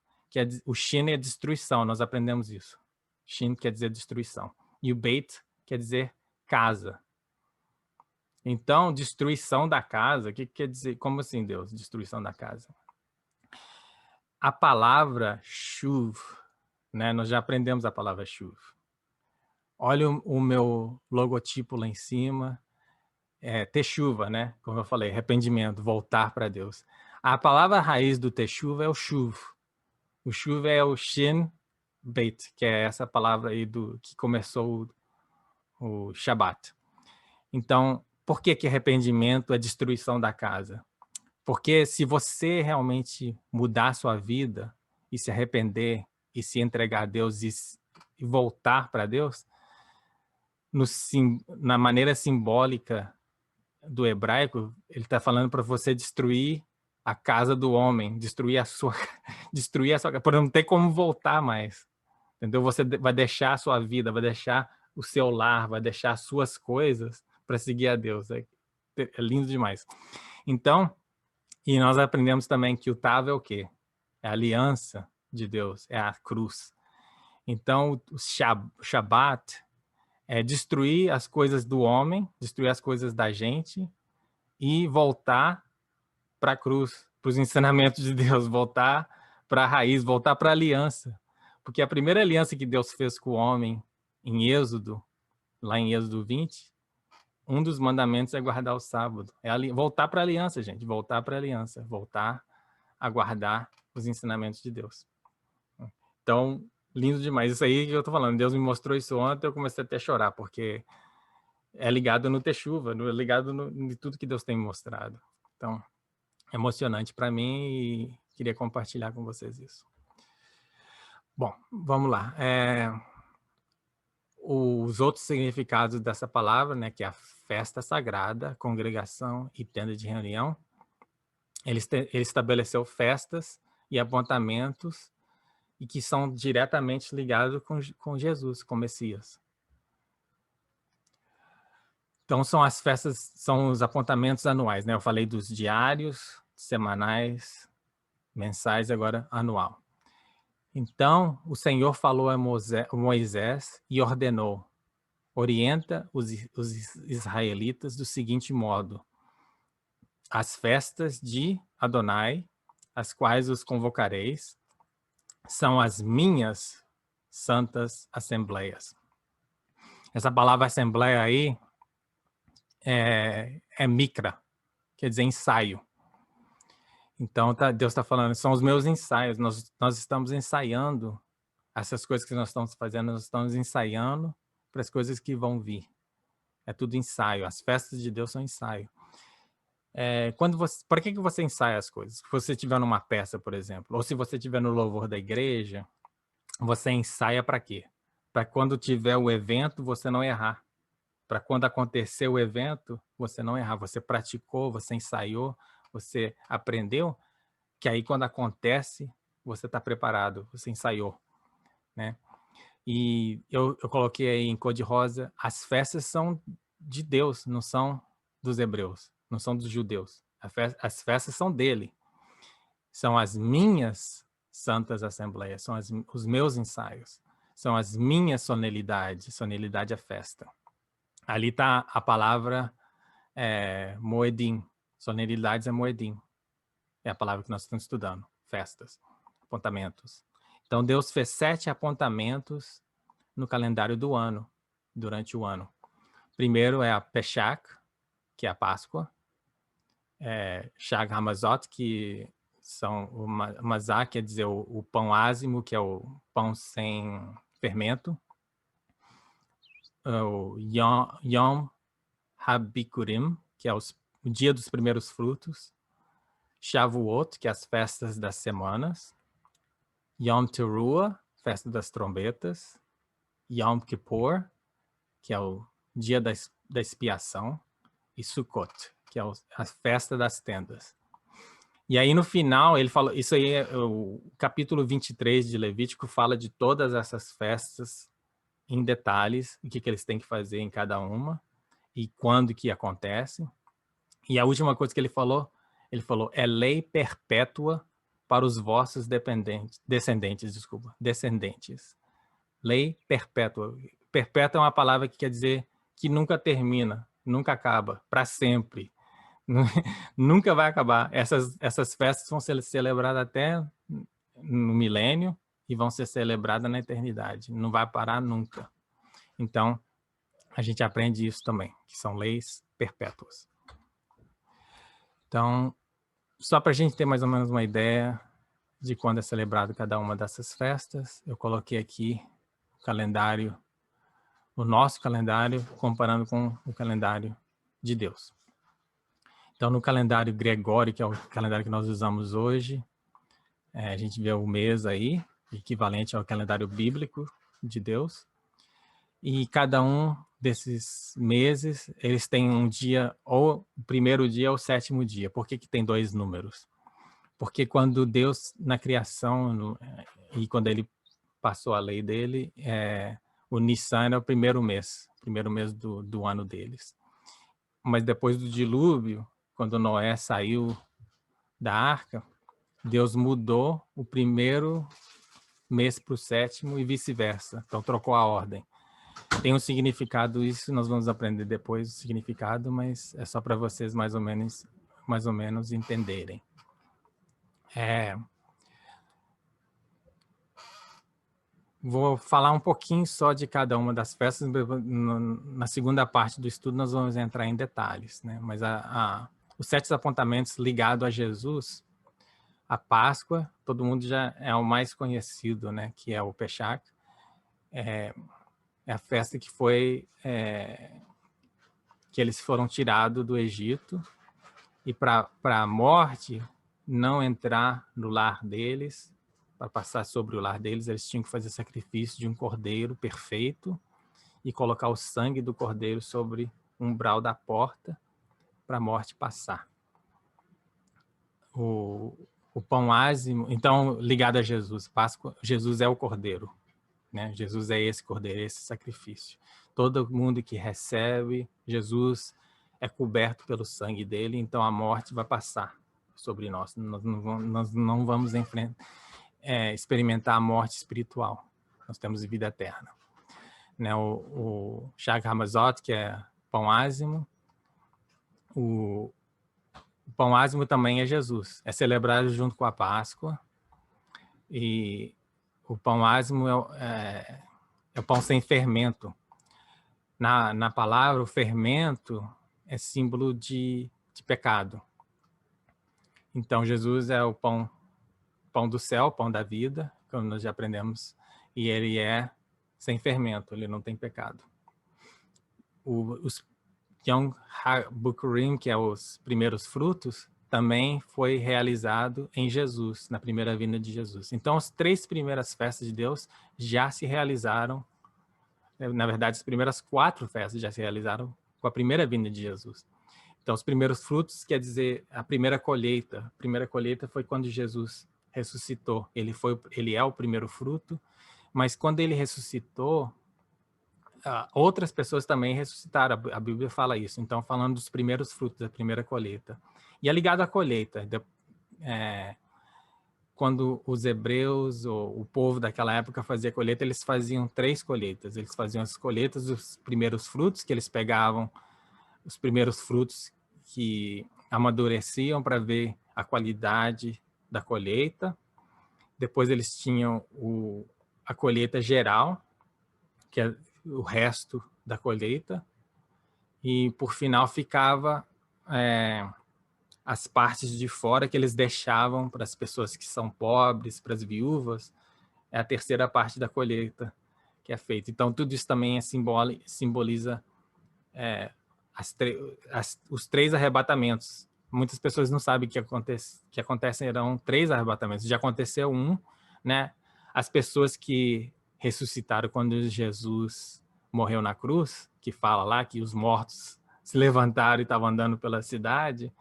Speaker 1: o Shin é destruição, nós aprendemos isso. Shin quer dizer destruição. E o Beit quer dizer casa. Então, destruição da casa, o que quer dizer? Como assim, Deus? Destruição da casa. A palavra shuv, né? Nós já aprendemos a palavra shuv. Olha o meu logotipo lá em cima, teshuva, né? Como eu falei, arrependimento, voltar para Deus. A palavra raiz do teshuva é o shuv. O shuv é o shin beit, que é essa palavra aí que começou o Shabat. Então, por que arrependimento é destruição da casa? Porque se você realmente mudar a sua vida e se arrepender e se entregar a Deus e voltar para Deus, na maneira simbólica do hebraico, ele está falando para você destruir a casa do homem, destruir a sua casa, para não ter como voltar mais. Entendeu? Você vai deixar a sua vida, vai deixar o seu lar, vai deixar as suas coisas para seguir a Deus. É lindo demais. Então, e nós aprendemos também que o Tav é o quê? É a aliança de Deus, é a cruz. Então, o Shabat é destruir as coisas do homem, destruir as coisas da gente e voltar para a cruz, para os ensinamentos de Deus, voltar para a raiz, voltar para a aliança. Porque a primeira aliança que Deus fez com o homem em Êxodo, lá em Êxodo 20, um dos mandamentos é guardar o sábado. Voltar para a aliança, gente. Voltar para a aliança. Voltar a guardar os ensinamentos de Deus. Então, Lindo demais. Isso aí que eu tô falando. Deus me mostrou isso ontem, eu comecei até a chorar, porque é ligado no Teshuvah, é ligado em tudo que Deus tem me mostrado. Então, é emocionante para mim e queria compartilhar com vocês isso. Bom, vamos lá. Os outros significados dessa palavra, né, que é a festa sagrada, congregação e tenda de reunião, ele estabeleceu festas e apontamentos e que são diretamente ligados com Jesus, com o Messias. Então, são as festas, são os apontamentos anuais, né? Eu falei dos diários, semanais, mensais, agora anual. Então, o Senhor falou a Moisés e ordenou: orienta os israelitas do seguinte modo: as festas de Adonai, as quais os convocareis, são as minhas santas assembleias. Essa palavra assembleia aí é mikra, quer dizer ensaio. Então, Deus está falando, são os meus ensaios, nós estamos ensaiando essas coisas que nós estamos fazendo, nós estamos ensaiando para as coisas que vão vir. É tudo ensaio, as festas de Deus são ensaio. Para que você ensaia as coisas? Se você estiver numa peça, por exemplo, ou se você estiver no louvor da igreja, você ensaia para quê? Para quando tiver o evento, você não errar. Para quando acontecer o evento, você não errar. Você praticou, você ensaiou, você aprendeu, que aí quando acontece, você está preparado, você ensaiou, né? E eu coloquei aí em cor de rosa, as festas são de Deus, não são dos hebreus, não são dos judeus. As festas são dele. São as minhas santas assembleias, são os meus ensaios, são as minhas solenidades. Solenidade é festa. Ali está a palavra moedim. Solenidades é moedim. É a palavra que nós estamos estudando. Festas, apontamentos. Então, Deus fez 7 apontamentos no calendário do ano, durante o ano. Primeiro é a Peshach, que é a Páscoa. Shag Hamazot, que são o Mazá, quer dizer o pão ázimo, que é o pão sem fermento. O Yom HaBikurim, que é o dia dos primeiros frutos. Shavuot, que é as festas das semanas. Yom Teruah, festa das trombetas. Yom Kippur, que é o dia da expiação. E Sukkot, que é a festa das tendas. E aí no final, ele fala, isso aí é o capítulo 23 de Levítico, fala de todas essas festas em detalhes, o que eles têm que fazer em cada uma, e quando que acontece. E a última coisa que ele falou, é lei perpétua para os vossos descendentes. Lei perpétua. Perpétua é uma palavra que quer dizer que nunca termina, nunca acaba, para sempre. Nunca vai acabar. Essas festas vão ser celebradas até no milênio e vão ser celebradas na eternidade. Não vai parar nunca. Então, a gente aprende isso também, que são leis perpétuas. Então, só para a gente ter mais ou menos uma ideia de quando é celebrado cada uma dessas festas, eu coloquei aqui o calendário, o nosso calendário, comparando com o calendário de Deus. Então, no calendário gregório, que é o calendário que nós usamos hoje, a gente vê o mês aí, equivalente ao calendário bíblico de Deus. E cada um desses meses, eles têm um dia, ou o primeiro dia ou o 7º dia. Por que tem 2 números? Porque quando Deus, na criação, e quando ele passou a lei dele, o Nissan era o primeiro mês do ano deles. Mas depois do dilúvio, quando Noé saiu da arca, Deus mudou o primeiro mês para o 7º e vice-versa. Então, trocou a ordem. Tem um significado, isso nós vamos aprender depois, o significado, mas é só para vocês mais ou menos entenderem. Vou falar um pouquinho só de cada uma das festas. Na segunda parte do estudo nós vamos entrar em detalhes, né? Mas os 7 apontamentos ligados a Jesus, A Páscoa, todo mundo já é o mais conhecido, né? Que é o Pesach. É a festa que que eles foram tirados do Egito, e para a morte não entrar no lar deles, para passar sobre o lar deles, eles tinham que fazer sacrifício de um cordeiro perfeito e colocar o sangue do cordeiro sobre o umbral da porta para a morte passar. O pão ázimo, então, ligado a Jesus, Páscoa, Jesus é o cordeiro, né? Jesus é esse cordeiro, esse sacrifício. Todo mundo que recebe Jesus é coberto pelo sangue dele, então a morte vai passar sobre nós. Nós não vamos experimentar a morte espiritual. Nós temos vida eterna. Né? O Shag Hamazot, que é pão ázimo, o pão ázimo também é Jesus. É celebrado junto com a Páscoa. E o pão ázimo é o pão sem fermento. Na palavra, o fermento é símbolo de pecado. Então, Jesus é o pão do céu, pão da vida, como nós já aprendemos, e ele é sem fermento, ele não tem pecado. Os Yom HaBukurim, que é os primeiros frutos, também foi realizado em Jesus, na primeira vinda de Jesus. Então, as 3 primeiras festas de Deus já se realizaram. Na verdade, as primeiras 4 festas já se realizaram com a primeira vinda de Jesus. Então, os primeiros frutos quer dizer a primeira colheita. A primeira colheita foi quando Jesus ressuscitou. Ele é o primeiro fruto, mas quando ele ressuscitou, outras pessoas também ressuscitaram. A Bíblia fala isso. Então, falando dos primeiros frutos da primeira colheita. E é ligado à colheita. Quando os hebreus, ou o povo daquela época fazia colheita, eles faziam 3 colheitas. Eles faziam as colheitas dos primeiros frutos, que eles pegavam os primeiros frutos que amadureciam para ver a qualidade da colheita. Depois eles tinham a colheita geral, que é o resto da colheita. E, por final, ficava as partes de fora que eles deixavam para as pessoas que são pobres, para as viúvas. É a terceira parte da colheita que é feita. Então, tudo isso também simboliza os 3 arrebatamentos. Muitas pessoas não sabem que acontecerão 3 arrebatamentos. Já aconteceu um, né? As pessoas que ressuscitaram quando Jesus morreu na cruz, que fala lá que os mortos se levantaram e estavam andando pela cidade,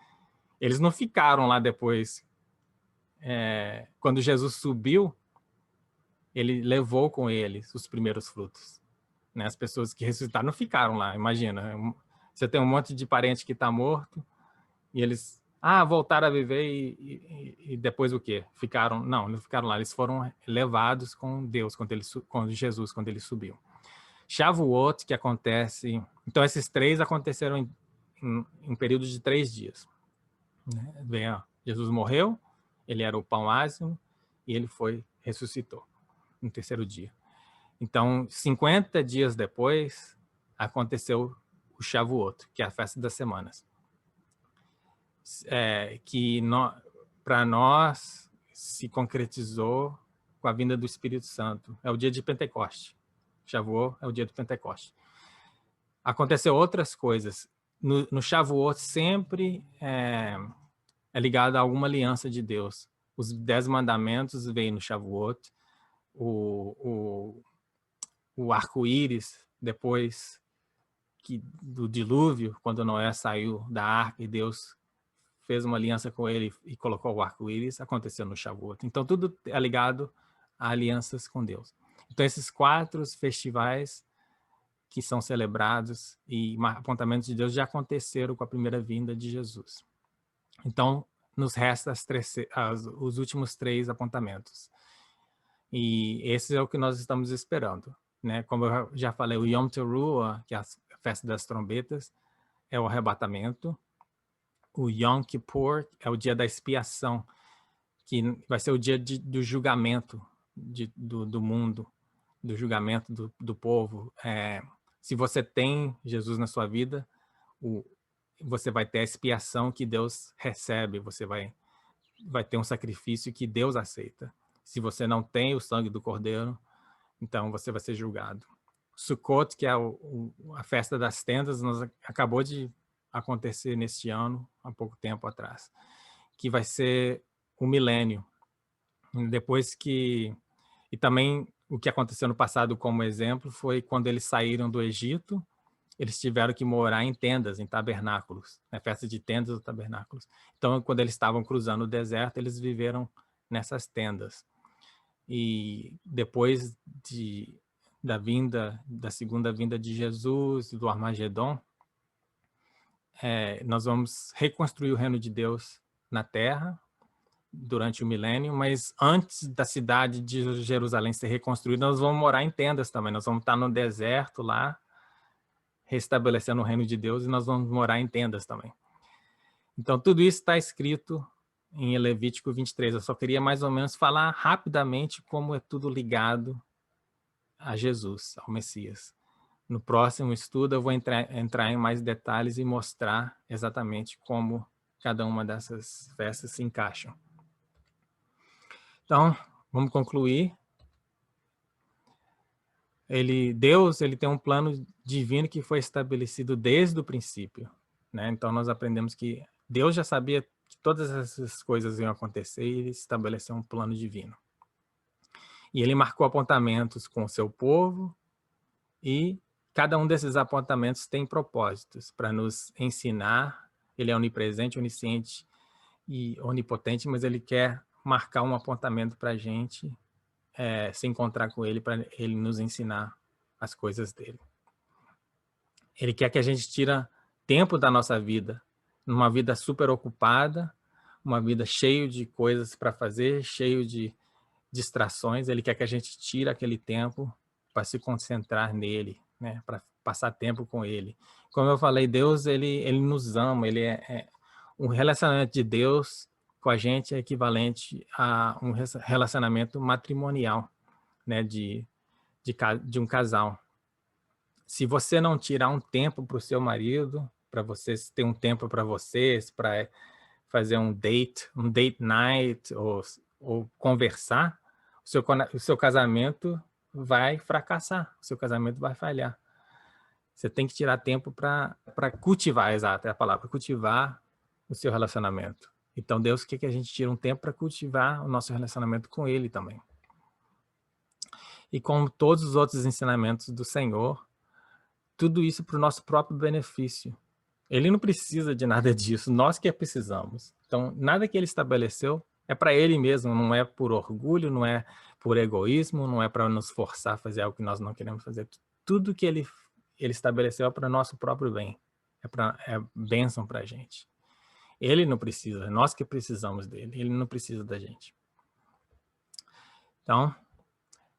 Speaker 1: eles não ficaram lá depois. Quando Jesus subiu, ele levou com ele os primeiros frutos. Né? As pessoas que ressuscitaram não ficaram lá, imagina. Você tem um monte de parente que está morto e eles voltaram a viver e depois o quê? Não ficaram lá, eles foram levados com Deus, com Jesus, quando ele subiu. Shavuot, que acontece... Então, esses 3 aconteceram em períodos de 3 dias. Né? Jesus morreu, ele era o pão ázimo e ele ressuscitou no 3º dia. Então, 50 dias depois, aconteceu o Shavuot, que é a festa das semanas. Que para nós se concretizou com a vinda do Espírito Santo. É o dia de Pentecoste. Shavuot é o dia do Pentecoste. Aconteceu outras coisas. No Shavuot sempre é ligado a alguma aliança de Deus. Os 10 mandamentos vêm no Shavuot. O arco-íris, depois do dilúvio, quando Noé saiu da arca e Deus fez uma aliança com ele e colocou o arco-íris, aconteceu no Shavuot. Então, tudo é ligado a alianças com Deus. Então, esses 4 festivais que são celebrados e apontamentos de Deus já aconteceram com a primeira vinda de Jesus. Então, nos resta os últimos 3 apontamentos. E esse é o que nós estamos esperando. Né? Como eu já falei, o Yom Teruah, que é a festa das trombetas, é o arrebatamento. O Yom Kippur é o dia da expiação, que vai ser o dia do julgamento do mundo, do julgamento do povo. Se você tem Jesus na sua vida, você vai ter a expiação que Deus recebe, você vai vai ter um sacrifício que Deus aceita. Se você não tem o sangue do cordeiro, então você vai ser julgado. Sukkot, que é a festa das tendas, acabou de acontecer neste ano, há pouco tempo atrás, que vai ser o milênio. Depois que... E também o que aconteceu no passado como exemplo foi quando eles saíram do Egito, eles tiveram que morar em tendas, em tabernáculos, né? Festa de tendas ou tabernáculos. Então, quando eles estavam cruzando o deserto, eles viveram nessas tendas. E depois da segunda vinda de Jesus, do Armagedon, nós vamos reconstruir o reino de Deus na terra durante o milênio, mas antes da cidade de Jerusalém ser reconstruída, nós vamos morar em tendas também. Nós vamos estar no deserto lá, restabelecendo o reino de Deus, e nós vamos morar em tendas também. Então, tudo isso está escrito em Levítico 23. Eu só queria mais ou menos falar rapidamente como é tudo ligado a Jesus, ao Messias. No próximo estudo, eu vou entrar em mais detalhes e mostrar exatamente como cada uma dessas festas se encaixam. Então, vamos concluir. Deus tem um plano divino que foi estabelecido desde o princípio, né? Então, nós aprendemos que Deus já sabia que todas essas coisas iam acontecer e ele estabeleceu um plano divino. E ele marcou apontamentos com o seu povo e cada um desses apontamentos tem propósitos para nos ensinar. Ele é onipresente, onisciente e onipotente, mas ele quer marcar um apontamento para a gente se encontrar com ele, para ele nos ensinar as coisas dele. Ele quer que a gente tire tempo da nossa vida, numa vida super ocupada, uma vida cheia de coisas para fazer, cheio de distrações. Ele quer que a gente tire aquele tempo para se concentrar nele, né? Para passar tempo com ele. Como eu falei, Deus ele nos ama, um relacionamento de Deus com a gente é equivalente a um relacionamento matrimonial, né, de um casal. Se você não tirar um tempo para o seu marido, para vocês ter um tempo para vocês, para fazer um date night, ou conversar, o seu casamento vai fracassar, o seu casamento vai falhar. Você tem que tirar tempo para cultivar, exato, é a palavra, cultivar o seu relacionamento. Então, Deus quer que a gente tire um tempo para cultivar o nosso relacionamento com Ele também. E com todos os outros ensinamentos do Senhor, tudo isso para o nosso próprio benefício. Ele não precisa de nada disso, nós que precisamos. Então, nada que Ele estabeleceu é para Ele mesmo, não é por orgulho, não é por egoísmo, não é para nos forçar a fazer algo que nós não queremos fazer. Tudo que Ele estabeleceu é para o nosso próprio bem, é bênção para a gente. Ele não precisa, nós que precisamos dele, ele não precisa da gente. Então,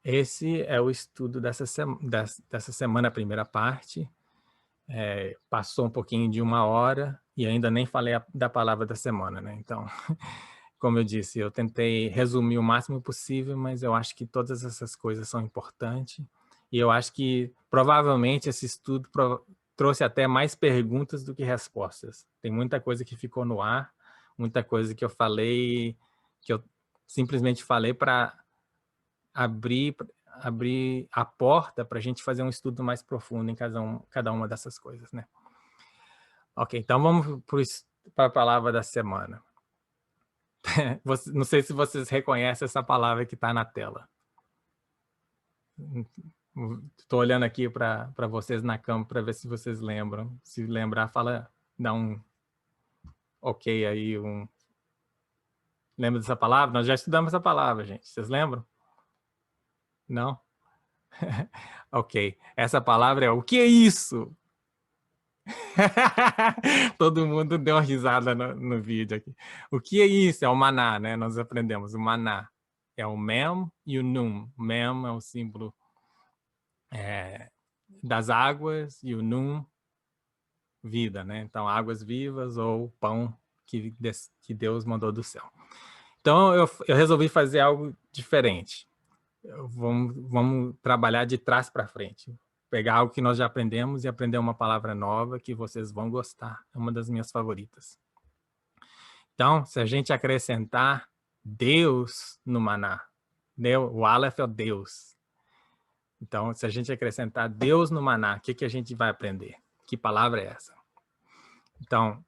Speaker 1: esse é o estudo dessa semana, a primeira parte. Passou um pouquinho de 1 hora e ainda nem falei da palavra da semana, né? Então, como eu disse, eu tentei resumir o máximo possível, mas eu acho que todas essas coisas são importantes. E eu acho que provavelmente esse estudo trouxe até mais perguntas do que respostas. Tem muita coisa que ficou no ar, muita coisa que eu falei, que eu simplesmente falei para abrir a porta para a gente fazer um estudo mais profundo em cada uma dessas coisas, né? Ok, então vamos para a palavra da semana. Não sei se vocês reconhecem essa palavra que está na tela. Estou olhando aqui para vocês na câmera para ver se vocês lembram. Se lembrar, dá um ok aí. Lembra dessa palavra? Nós já estudamos essa palavra, gente. Vocês lembram? Não? Ok. Essa palavra é o que é isso? Todo mundo deu uma risada no vídeo aqui. O que é isso? É o maná, né? Nós aprendemos o maná. É o mem e o num. Mem é o símbolo das águas e o num, vida, né? Então, águas vivas ou pão que Deus mandou do céu. Então, eu resolvi fazer algo diferente. Vamos trabalhar de trás para frente. Pegar algo que nós já aprendemos e aprender uma palavra nova que vocês vão gostar. É uma das minhas favoritas. Então, se a gente acrescentar Deus no maná, o Aleph é o Deus. Então, se a gente acrescentar Deus no maná, o que a gente vai aprender? Que palavra é essa? Então,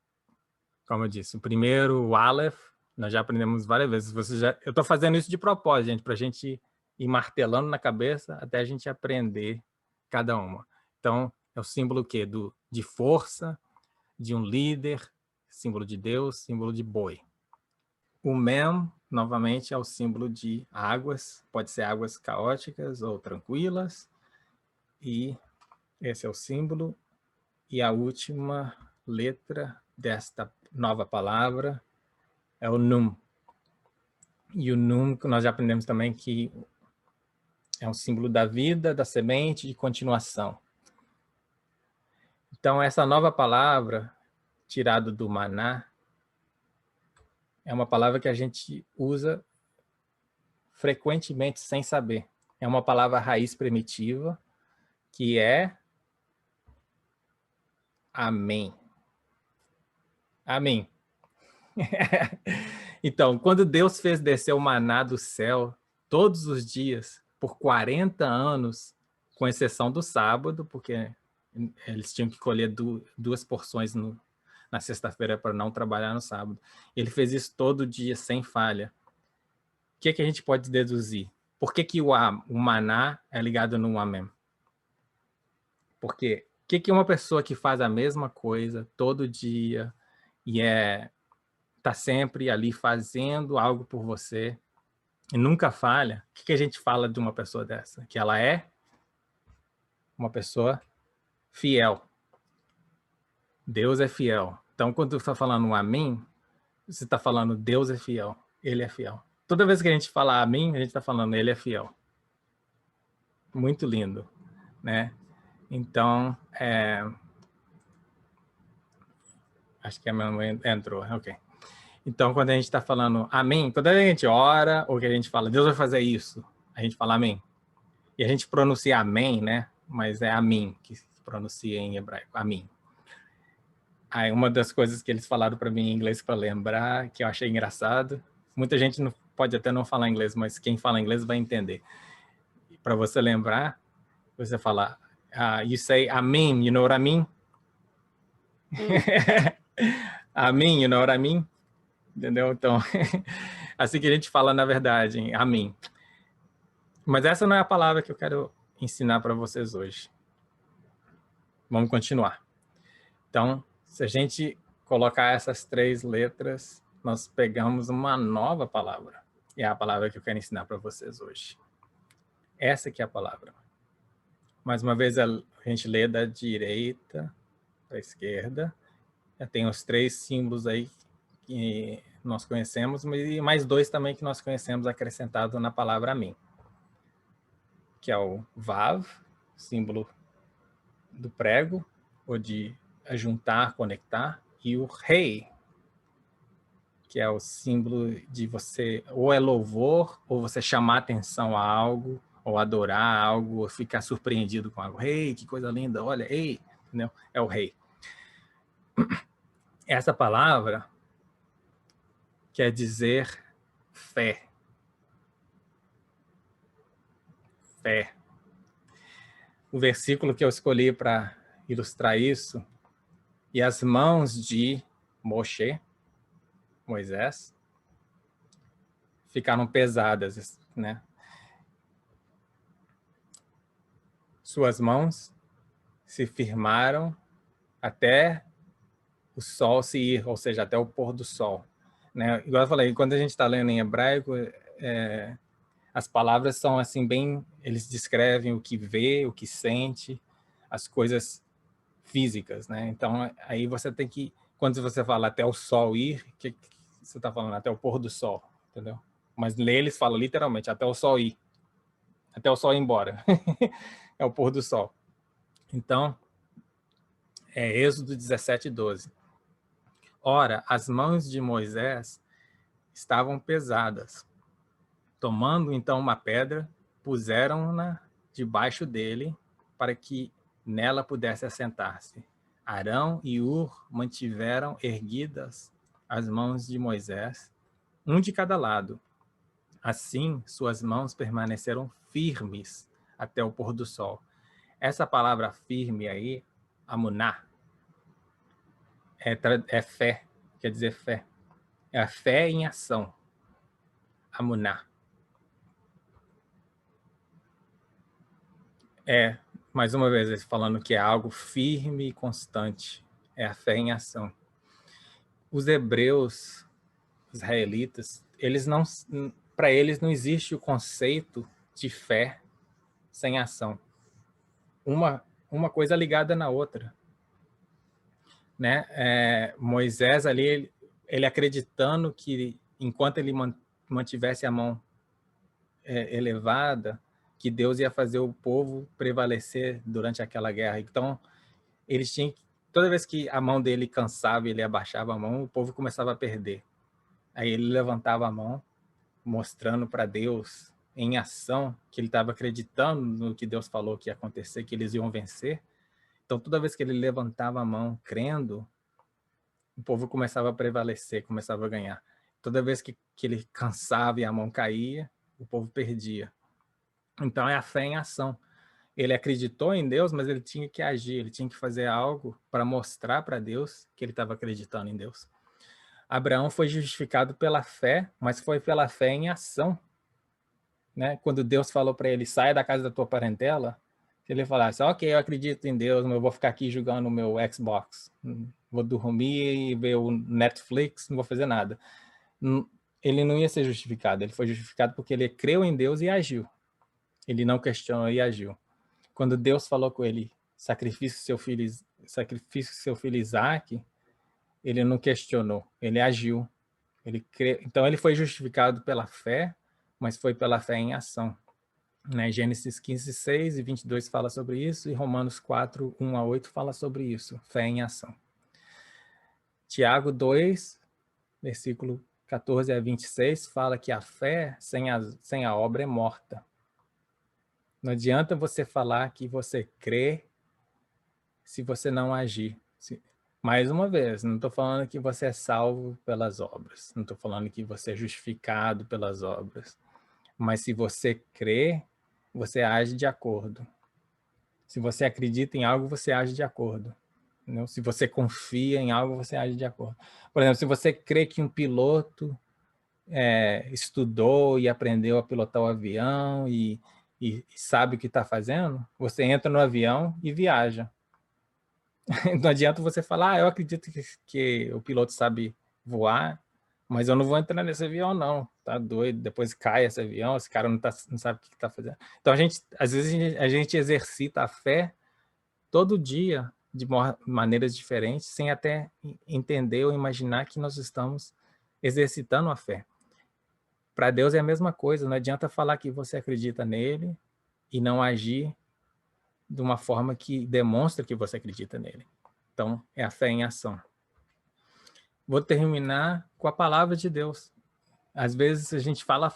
Speaker 1: como eu disse, o primeiro, o Aleph, nós já aprendemos várias vezes. Eu estou fazendo isso de propósito, gente, para a gente ir martelando na cabeça até a gente aprender cada uma. Então, é o símbolo o quê? De força, de um líder, símbolo de Deus, símbolo de boi. O Mem, novamente, é o símbolo de águas, pode ser águas caóticas ou tranquilas, e esse é o símbolo. E a última letra desta nova palavra é o Num. E o Num, nós já aprendemos também que é um símbolo da vida, da semente, de continuação. Então, essa nova palavra, tirada do maná, é uma palavra que a gente usa frequentemente sem saber. É uma palavra raiz primitiva, que é Amém. Amém. Então, quando Deus fez descer o maná do céu todos os dias, por 40 anos, com exceção do sábado, porque eles tinham que colher duas porções na sexta-feira para não trabalhar no sábado. Ele fez isso todo dia, sem falha. O que a gente pode deduzir? Por que o maná é ligado no amém? Porque o que uma pessoa que faz a mesma coisa todo dia e está sempre ali fazendo algo por você e nunca falha, o que a gente fala de uma pessoa dessa? Que ela é uma pessoa fiel. Deus é fiel. Então, quando você está falando um amém, você está falando Deus é fiel, ele é fiel. Toda vez que a gente fala amém, a gente está falando ele é fiel. Muito lindo, né? Então, acho que a minha mãe entrou, ok. Então, quando a gente está falando amém, quando a gente ora ou que a gente fala Deus vai fazer isso, a gente fala amém. E a gente pronuncia amém, né? Mas é amém que se pronuncia em hebraico, amém. Aí uma das coisas que eles falaram para mim em inglês para lembrar, que eu achei engraçado, muita gente não, pode até não falar inglês, mas quem fala inglês vai entender. Para você lembrar, você fala, you say amém, you know what I mean? Amém, you know what I mean? Entendeu? Então, assim que a gente fala na verdade, amém. Mas essa não é a palavra que eu quero ensinar para vocês hoje. Vamos continuar. Então, se a gente colocar essas 3 letras, nós pegamos uma nova palavra. E é a palavra que eu quero ensinar para vocês hoje. Essa que é a palavra. Mais uma vez, a gente lê da direita para a esquerda. Já tem os 3 símbolos aí que nós conhecemos, e mais 2 também que nós conhecemos acrescentado na palavra amém. Que é o Vav, símbolo do prego, ou de juntar, conectar, e o Rei, que é o símbolo de você, ou é louvor, ou você chamar atenção a algo, ou adorar algo, ou ficar surpreendido com algo. Rei, que coisa linda, olha, ei, entendeu? É o Rei. Essa palavra quer dizer fé. Fé. O versículo que eu escolhi para ilustrar isso, e as mãos de Moshe, Moisés, ficaram pesadas, né? Suas mãos se firmaram até o sol se ir, ou seja, até o pôr do sol. Né? Igual eu falei, quando a gente está lendo em hebraico, as palavras são assim bem, eles descrevem o que vê, o que sente, as coisas físicas, né? Então aí você tem que, quando você fala até o sol ir, que você está falando até o pôr do sol, entendeu? Mas neles fala literalmente até o sol ir, até o sol ir embora. É o pôr do sol. Então, é Êxodo 17:12. Ora, as mãos de Moisés estavam pesadas. Tomando então uma pedra, puseram-na debaixo dele para que nela pudesse assentar-se. Arão e Ur mantiveram erguidas as mãos de Moisés, um de cada lado. Assim, suas mãos permaneceram firmes até o pôr do sol. Essa palavra firme aí, amuná, é fé, quer dizer fé. É a fé em ação, amuná. Mais uma vez, falando que é algo firme e constante. É a fé em ação. Os hebreus, os israelitas, para eles não existe o conceito de fé sem ação. Uma coisa ligada na outra. Né? Moisés ali, ele acreditando que enquanto ele mantivesse a mão elevada, que Deus ia fazer o povo prevalecer durante aquela guerra. Então, eles tinham toda vez que a mão dele cansava e ele abaixava a mão, o povo começava a perder. Aí ele levantava a mão, mostrando para Deus em ação que ele estava acreditando no que Deus falou que ia acontecer, que eles iam vencer. Então, toda vez que ele levantava a mão, crendo, o povo começava a prevalecer, começava a ganhar. Toda vez que ele cansava e a mão caía, o povo perdia. Então, é a fé em ação. Ele acreditou em Deus, mas ele tinha que agir, ele tinha que fazer algo para mostrar para Deus que ele estava acreditando em Deus. Abraão foi justificado pela fé, mas foi pela fé em ação. Né? Quando Deus falou para ele, saia da casa da tua parentela, se ele falasse, ok, eu acredito em Deus, mas eu vou ficar aqui jogando o meu Xbox, vou dormir e ver o Netflix, não vou fazer nada. Ele não ia ser justificado, ele foi justificado porque ele creu em Deus e agiu. Ele não questionou e agiu. Quando Deus falou com ele, sacrifique seu filho Isaac, ele não questionou, ele agiu. Então ele foi justificado pela fé, mas foi pela fé em ação. Né? Gênesis 15, 6 e 22 fala sobre isso, e Romanos 4, 1 a 8 fala sobre isso, fé em ação. Tiago 2, versículo 14 a 26, fala que a fé sem a obra é morta. Não adianta você falar que você crê se você não agir. Mais uma vez, não estou falando que você é salvo pelas obras, não estou falando que você é justificado pelas obras, mas se você crê, você age de acordo. Se você acredita em algo, você age de acordo. Entendeu? Se você confia em algo, você age de acordo. Por exemplo, se você crê que um piloto estudou e aprendeu a pilotar o avião e sabe o que está fazendo, você entra no avião e viaja. Não adianta você falar, eu acredito que o piloto sabe voar, mas eu não vou entrar nesse avião, não. Tá doido? Depois cai esse avião, esse cara não sabe o que está fazendo. Então, às vezes, a gente exercita a fé todo dia, de maneiras diferentes, sem até entender ou imaginar que nós estamos exercitando a fé. Para Deus é a mesma coisa, não adianta falar que você acredita nele e não agir de uma forma que demonstra que você acredita nele. Então, é a fé em ação. Vou terminar com a palavra de Deus. Às vezes a gente fala,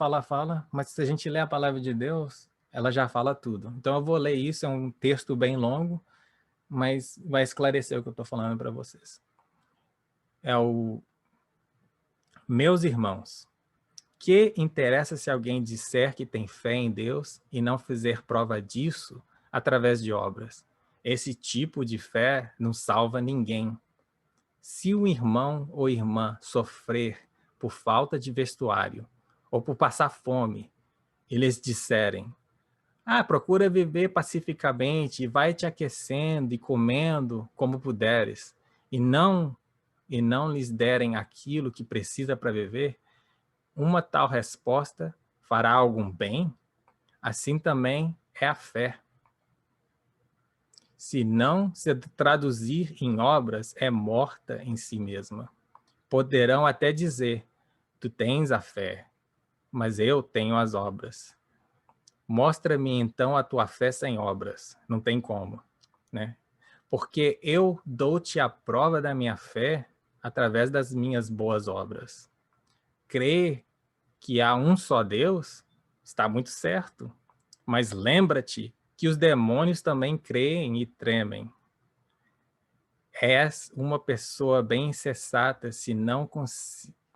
Speaker 1: mas se a gente lê a palavra de Deus, ela já fala tudo. Então eu vou ler isso, é um texto bem longo, mas vai esclarecer o que eu estou falando para vocês. Meus irmãos, que interessa se alguém disser que tem fé em Deus e não fizer prova disso através de obras? Esse tipo de fé não salva ninguém. Se um irmão ou irmã sofrer por falta de vestuário ou por passar fome, eles disserem, procura viver pacificamente e vai te aquecendo e comendo como puderes, e não lhes derem aquilo que precisa para viver, uma tal resposta fará algum bem? Assim também é a fé. Se não se traduzir em obras, é morta em si mesma. Poderão até dizer, tu tens a fé, mas eu tenho as obras. Mostra-me então a tua fé sem obras. Não tem como, né? Porque eu dou-te a prova da minha fé através das minhas boas obras. Crer que há um só Deus está muito certo, mas lembra-te que os demônios também creem e tremem. És uma pessoa bem insensata se não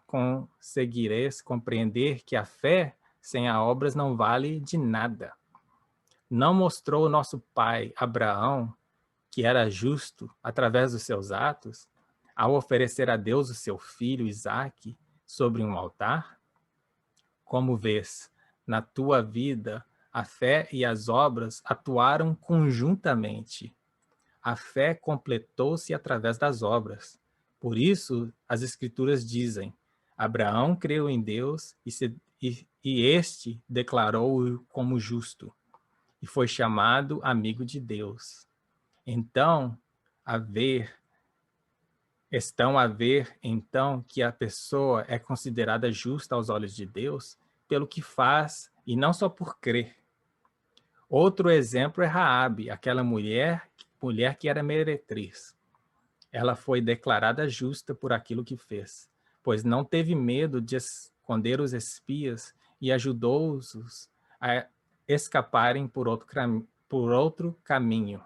Speaker 1: conseguires compreender que a fé sem as obras não vale de nada. Não mostrou o nosso pai Abraão que era justo através dos seus atos, ao oferecer a Deus o seu filho Isaque sobre um altar? Como vês, na tua vida, a fé e as obras atuaram conjuntamente. A fé completou-se através das obras. Por isso, as Escrituras dizem: Abraão creu em Deus e este declarou-o como justo, e foi chamado amigo de Deus. Então, estão a ver, então, que a pessoa é considerada justa aos olhos de Deus pelo que faz e não só por crer. Outro exemplo é Raabe, aquela mulher que era meretriz. Ela foi declarada justa por aquilo que fez, pois não teve medo de esconder os espias e ajudou-os a escaparem por outro caminho.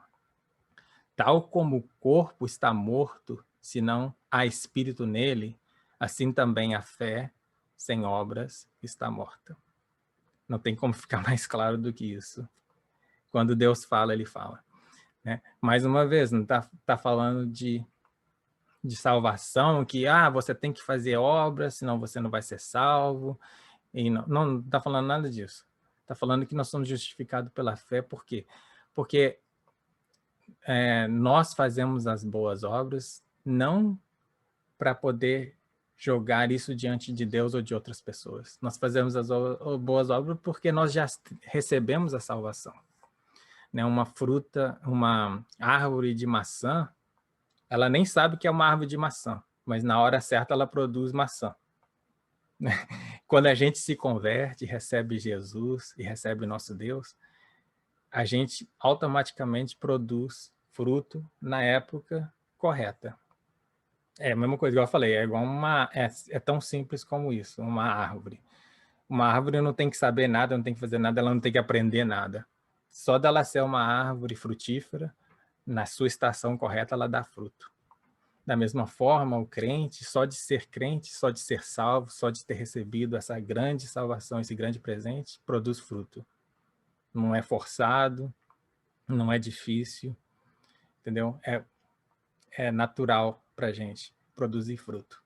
Speaker 1: Tal como o corpo está morto, se não há espírito nele, assim também a fé, sem obras, está morta. Não tem como ficar mais claro do que isso. Quando Deus fala, ele fala. Né? Mais uma vez, não está falando de salvação, que você tem que fazer obras, senão você não vai ser salvo. E não está falando nada disso. Está falando que nós somos justificados pela fé, por quê? Porque nós fazemos as boas obras não para poder jogar isso diante de Deus ou de outras pessoas. Nós fazemos as boas obras porque nós já recebemos a salvação. Né? Uma árvore de maçã, ela nem sabe que é uma árvore de maçã, mas na hora certa ela produz maçã. Quando a gente se converte, recebe Jesus e recebe o nosso Deus, a gente automaticamente produz fruto na época correta. É a mesma coisa que eu falei, é tão simples como isso, uma árvore. Uma árvore não tem que saber nada, não tem que fazer nada, ela não tem que aprender nada. Só dela ser uma árvore frutífera, na sua estação correta, ela dá fruto. Da mesma forma, o crente, só de ser crente, só de ser salvo, só de ter recebido essa grande salvação, esse grande presente, produz fruto. Não é forçado, não é difícil, entendeu? É natural para a gente produzir fruto.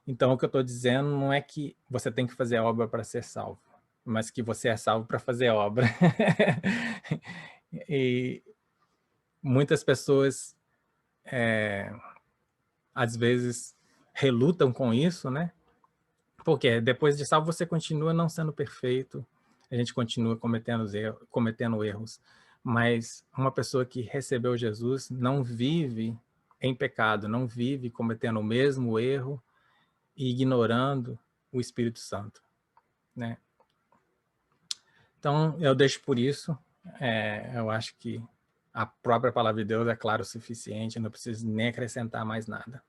Speaker 1: Então, o que eu estou dizendo não é que você tem que fazer obra para ser salvo, mas que você é salvo para fazer obra. E muitas pessoas, às vezes, relutam com isso, né? Porque depois de salvo você continua não sendo perfeito, a gente continua cometendo erros, mas uma pessoa que recebeu Jesus não vive em pecado, não vive cometendo o mesmo erro e ignorando o Espírito Santo, né? Então, eu deixo por isso. Eu acho que a própria palavra de Deus é clara o suficiente, não preciso nem acrescentar mais nada.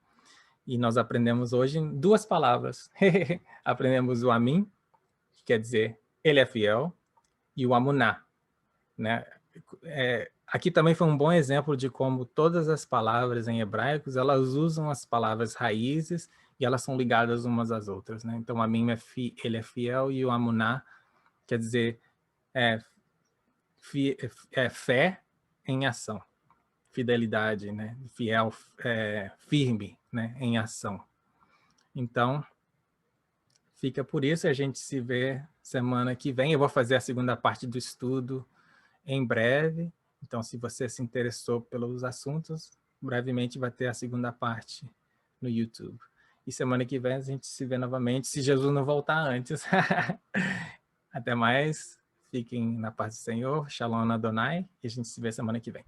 Speaker 1: E nós aprendemos hoje duas palavras. Aprendemos o Amin, que quer dizer ele é fiel, e o Amuná, né? Aqui também foi um bom exemplo de como todas as palavras em hebraicos, elas usam as palavras raízes e elas são ligadas umas às outras, né? Então, Amin ele é fiel e o Amuná quer dizer fé em ação, fidelidade, né? Fiel, firme, né? Em ação. Então, fica por isso, a gente se vê semana que vem. Eu vou fazer a segunda parte do estudo em breve. Então, se você se interessou pelos assuntos, brevemente vai ter a segunda parte no YouTube. E semana que vem a gente se vê novamente, se Jesus não voltar antes. Até mais. Fiquem na paz do Senhor. Shalom Adonai. E a gente se vê semana que vem.